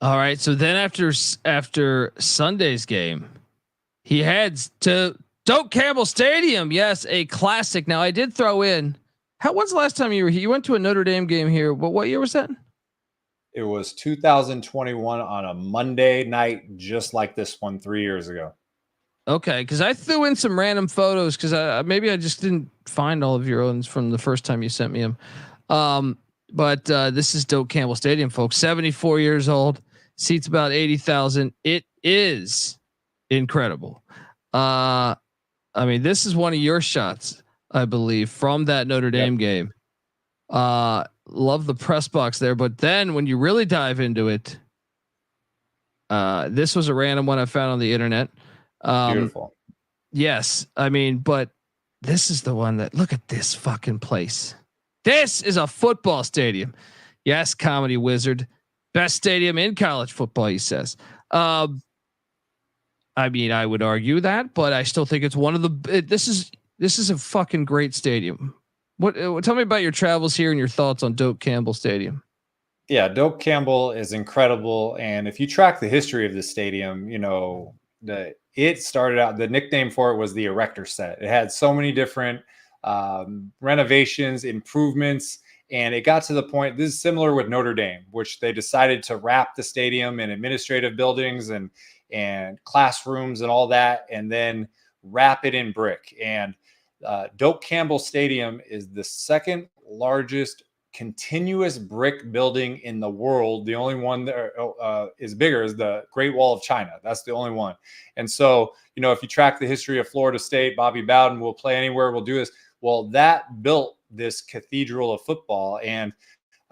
All right. So then after Sunday's game, he heads to Doak Campbell Stadium. Yes, a classic. Now I did throw in. When's the last time you were here? You went to a Notre Dame game here. What year was that? It was 2021 on a Monday night, just like this one 3 years ago. Okay, because I threw in some random photos because maybe I just didn't find all of your own from the first time you sent me them. But this is Doak Campbell Stadium, folks. 74 years old, seats about 80,000. It is incredible. I mean, this is one of your shots, I believe, from that Notre Dame game. Love the press box there, but then when you really dive into it, this was a random one I found on the internet. Beautiful. Yes. I mean, but this is the one that, look at this fucking place. This is a football stadium. Yes. Comedy Wizard, best stadium in college football, he says. I mean, I would argue that, but I still think it's one of the, this is a fucking great stadium. Tell me about your travels here and your thoughts on Doak Campbell Stadium. Yeah. Doak Campbell is incredible. And if you track the history of the stadium, it started out, the nickname for it was the Erector Set. It had so many different renovations, improvements, and it got to the point, this is similar with Notre Dame, which they decided to wrap the stadium in administrative buildings and classrooms and all that, and then wrap it in brick. And Doak Campbell Stadium is the second largest continuous brick building in the world. The only one that is bigger is the Great Wall of China. That's the only one. And so, if you track the history of Florida State, Bobby Bowden will play anywhere, we'll do this. Well, that built this cathedral of football. And,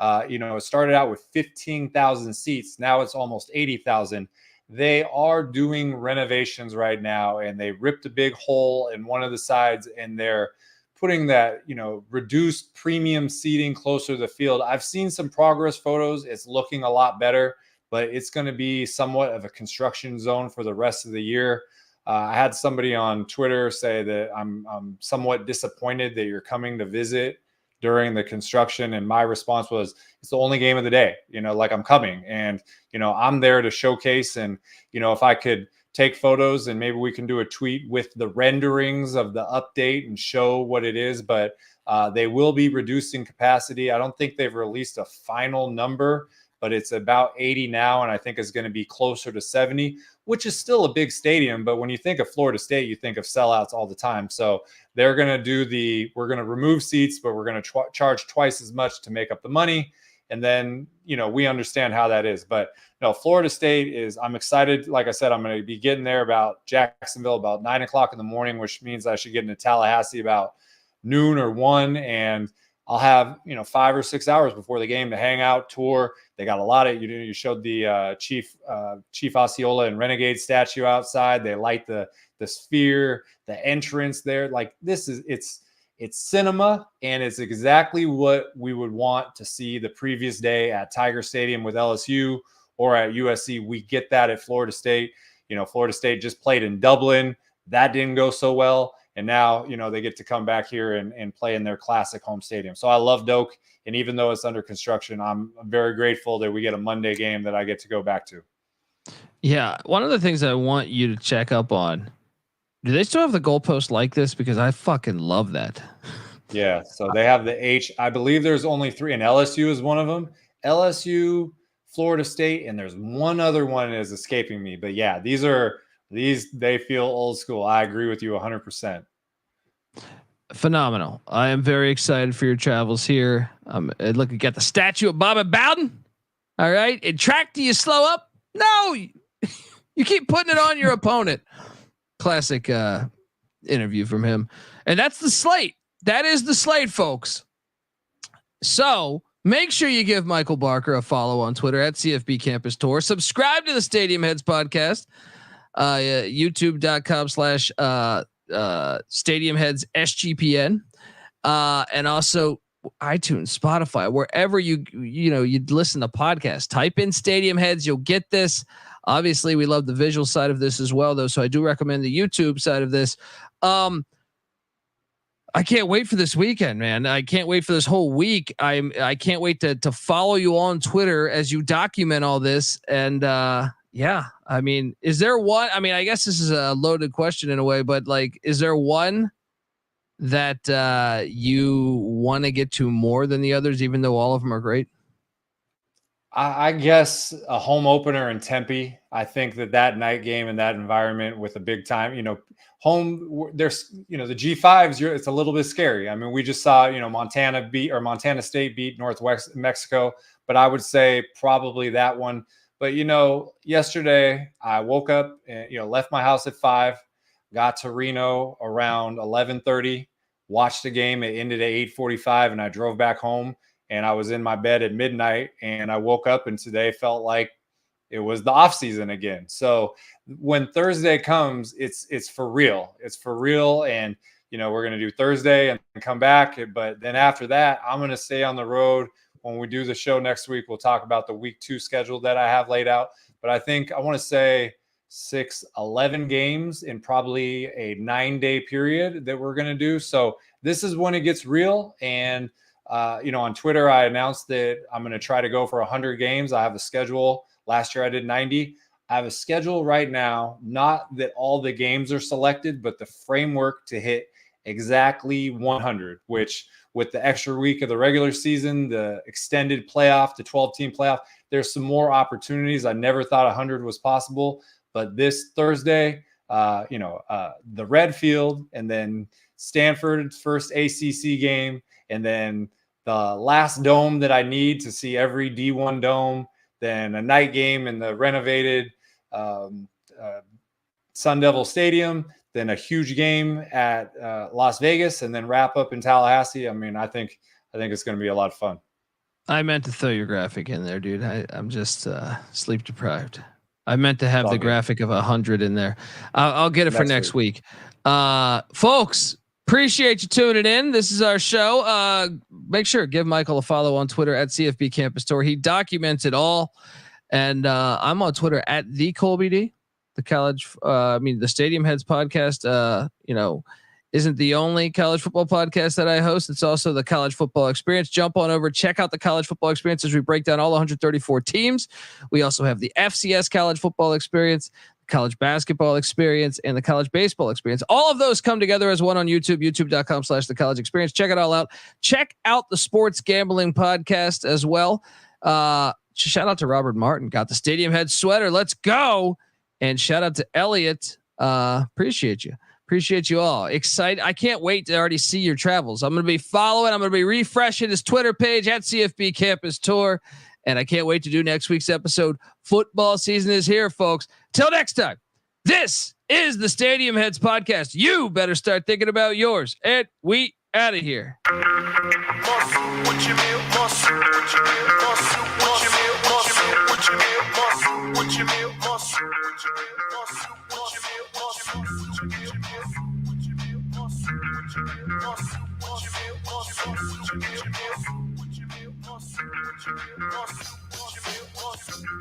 it started out with 15,000 seats. Now it's almost 80,000. They are doing renovations right now, and they ripped a big hole in one of the sides, and they're putting that, reduced premium seating closer to the field. I've seen some progress photos. It's looking a lot better, but it's going to be somewhat of a construction zone for the rest of the year. I had somebody on Twitter say that I'm somewhat disappointed that you're coming to visit during the construction. And my response was, it's the only game of the day, like I'm coming, and, I'm there to showcase. And, if I could take photos and maybe we can do a tweet with the renderings of the update and show what it is, but they will be reducing capacity. I don't think they've released a final number, but it's about 80 now. And I think it's going to be closer to 70, which is still a big stadium. But when you think of Florida State, you think of sellouts all the time. So they're going to we're going to remove seats, but we're going to charge twice as much to make up the money. And then, we understand how that is. But no, Florida State I'm excited. Like I said, I'm going to be getting there about Jacksonville about 9 o'clock in the morning, which means I should get into Tallahassee about noon or 1. And I'll have, 5 or 6 hours before the game to hang out, tour. They got a lot of, you showed the Chief Osceola and Renegade statue outside. They light the the sphere, the entrance there. Like it's cinema, and it's exactly what we would want to see the previous day at Tiger Stadium with LSU or at USC. We get that at Florida State. Florida State just played in Dublin. That didn't go so well. And now, they get to come back here and play in their classic home stadium. So I love Doak. And even though it's under construction, I'm very grateful that we get a Monday game that I get to go back to. Yeah. One of the things I want you to check up on, do they still have the goalpost like this? Because I fucking love that. Yeah. So they have the H. I believe there's only 3, and LSU is one of them. LSU, Florida State, and there's one other one that is escaping me. But yeah, they feel old school. I agree with you 100%. Phenomenal. I am very excited for your travels here. Look, you got the statue of Bobby Bowden. All right. And track, do you slow up? No, you keep putting it on your opponent. Classic interview from him. And that's the slate. That is the slate, folks. So make sure you give Michael Barker a follow on Twitter at CFB Campus Tour. Subscribe to the Stadium Heads podcast. YouTube.com/Stadium Heads SGPN, and also iTunes, Spotify, wherever you listen to podcasts. Type in Stadium Heads, you'll get this. Obviously, we love the visual side of this as well, though. So I do recommend the YouTube side of this. I can't wait for this weekend, man. I can't wait for this whole week. I can't wait to follow you on Twitter as you document all this. And yeah, I mean, is there one? I mean, I guess this is a loaded question in a way, but like, is there one that you want to get to more than the others, even though all of them are great? I guess a home opener in Tempe. I think that night game and that environment with a big time, home, there's, the G5s, it's a little bit scary. I mean, we just saw, Montana State beat Northwest Mexico, but I would say probably that one. But, yesterday I woke up and, left my house at 5, got to Reno around 11:30, watched the game. It ended at 8:45 and I drove back home, and I was in my bed at midnight, and I woke up, and today felt like it was the off season again. So when Thursday comes, it's for real. It's for real. And, we're going to do Thursday and come back. But then after that, I'm going to stay on the road. When we do the show next week, we'll talk about the week 2 schedule that I have laid out. But I think I want to say 11 games in probably a 9-day period that we're going to do. So this is when it gets real. And, on Twitter, I announced that I'm going to try to go for 100 games. I have a schedule. Last year I did 90. I have a schedule right now, not that all the games are selected, but the framework to hit exactly 100, which with the extra week of the regular season, the extended playoff, the 12-team playoff, there's some more opportunities. I never thought 100 was possible, but this Thursday, the Red Field, and then Stanford's first ACC game, and then the last dome that I need to see every D1 dome, then a night game in the renovated Sun Devil Stadium, then a huge game at Las Vegas, and then wrap up in Tallahassee. I mean, I think it's going to be a lot of fun. I meant to throw your graphic in there, dude. I'm just sleep deprived. I meant to have the graphic of 100 in there. I'll get it for next week. Folks, appreciate you tuning in. This is our show. Make sure give Michael a follow on Twitter at CFB Campus Tour. He documents it all. And I'm on Twitter at the Colby D. The Stadium Heads podcast, isn't the only college football podcast that I host. It's also the College Football Experience. Jump on over, check out the College Football Experience as we break down all 134 teams. We also have the FCS College Football Experience, College Basketball Experience, and the College Baseball Experience. All of those come together as one on YouTube, youtube.com/the College Experience. Check it all out. Check out the Sports Gambling Podcast as well. Shout out to Robert Martin. Got the Stadium Head sweater. Let's go. And shout out to Elliot. Appreciate you. Appreciate you all. Excited. I can't wait to already see your travels. I'm going to be following. I'm going to be refreshing his Twitter page at CFB Campus Tour. And I can't wait to do next week's episode. Football season is here, folks. Till next time, this is the Stadium Heads podcast. You better start thinking about yours. And we out of here. What you mean?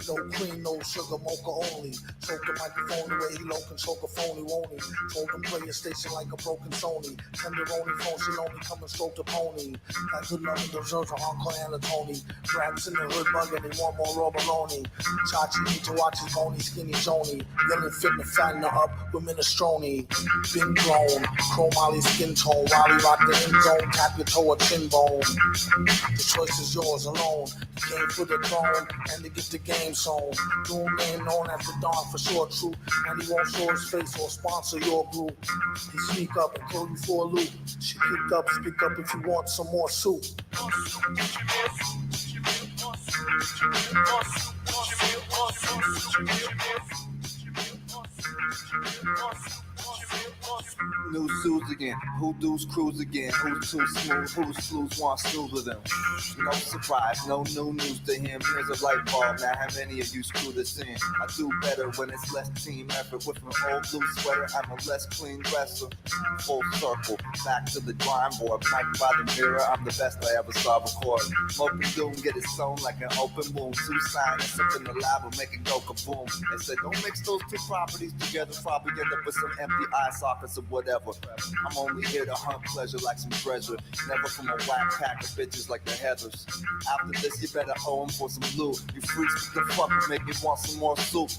No cream, no sugar, mocha only. Choke the microphone the way he low can choke a phony, won't he? Told him play a station like a broken Sony. Tenderoni phone, she only come and stroke the pony. That good loving deserves a Uncle Anatoni. Raps in the hood bug and he want more raw baloney. Chachi need to watch his bony, skinny Joni. Yelling fit and fatten her up with minestrone. Been grown, chrome Molly skin tone. While he rock the end zone, tap your toe or chin bone. The choice is yours alone. The game for the throne and to get the game zone. Doom name known as the Don for sure true. And he won't show his face or sponsor your group. He sneak up and call you for a loop. She picked up, speak up if you want some more soup. New suits again, who do's cruise again, who's too smooth, who's sleuths want snooze with them. No surprise, no new news to him, here's a light bulb, now how many of you screw this in? I do better when it's less team effort, with an old blue sweater, I'm a less clean dresser. Full circle, back to the drawing board, mic'd by the mirror, I'm the best I ever saw record. Smoke and doom, get it sewn like an open wound, two signs, up in the lab will make it go kaboom. They said don't mix those two properties together, probably end up with some empty eye sockets or whatever. I'm only here to hunt pleasure like some treasure. Never from a whack pack of bitches like the Heathers. After this, you better owe 'em for some loot. You freaks, what the fuck would make me want some more soup?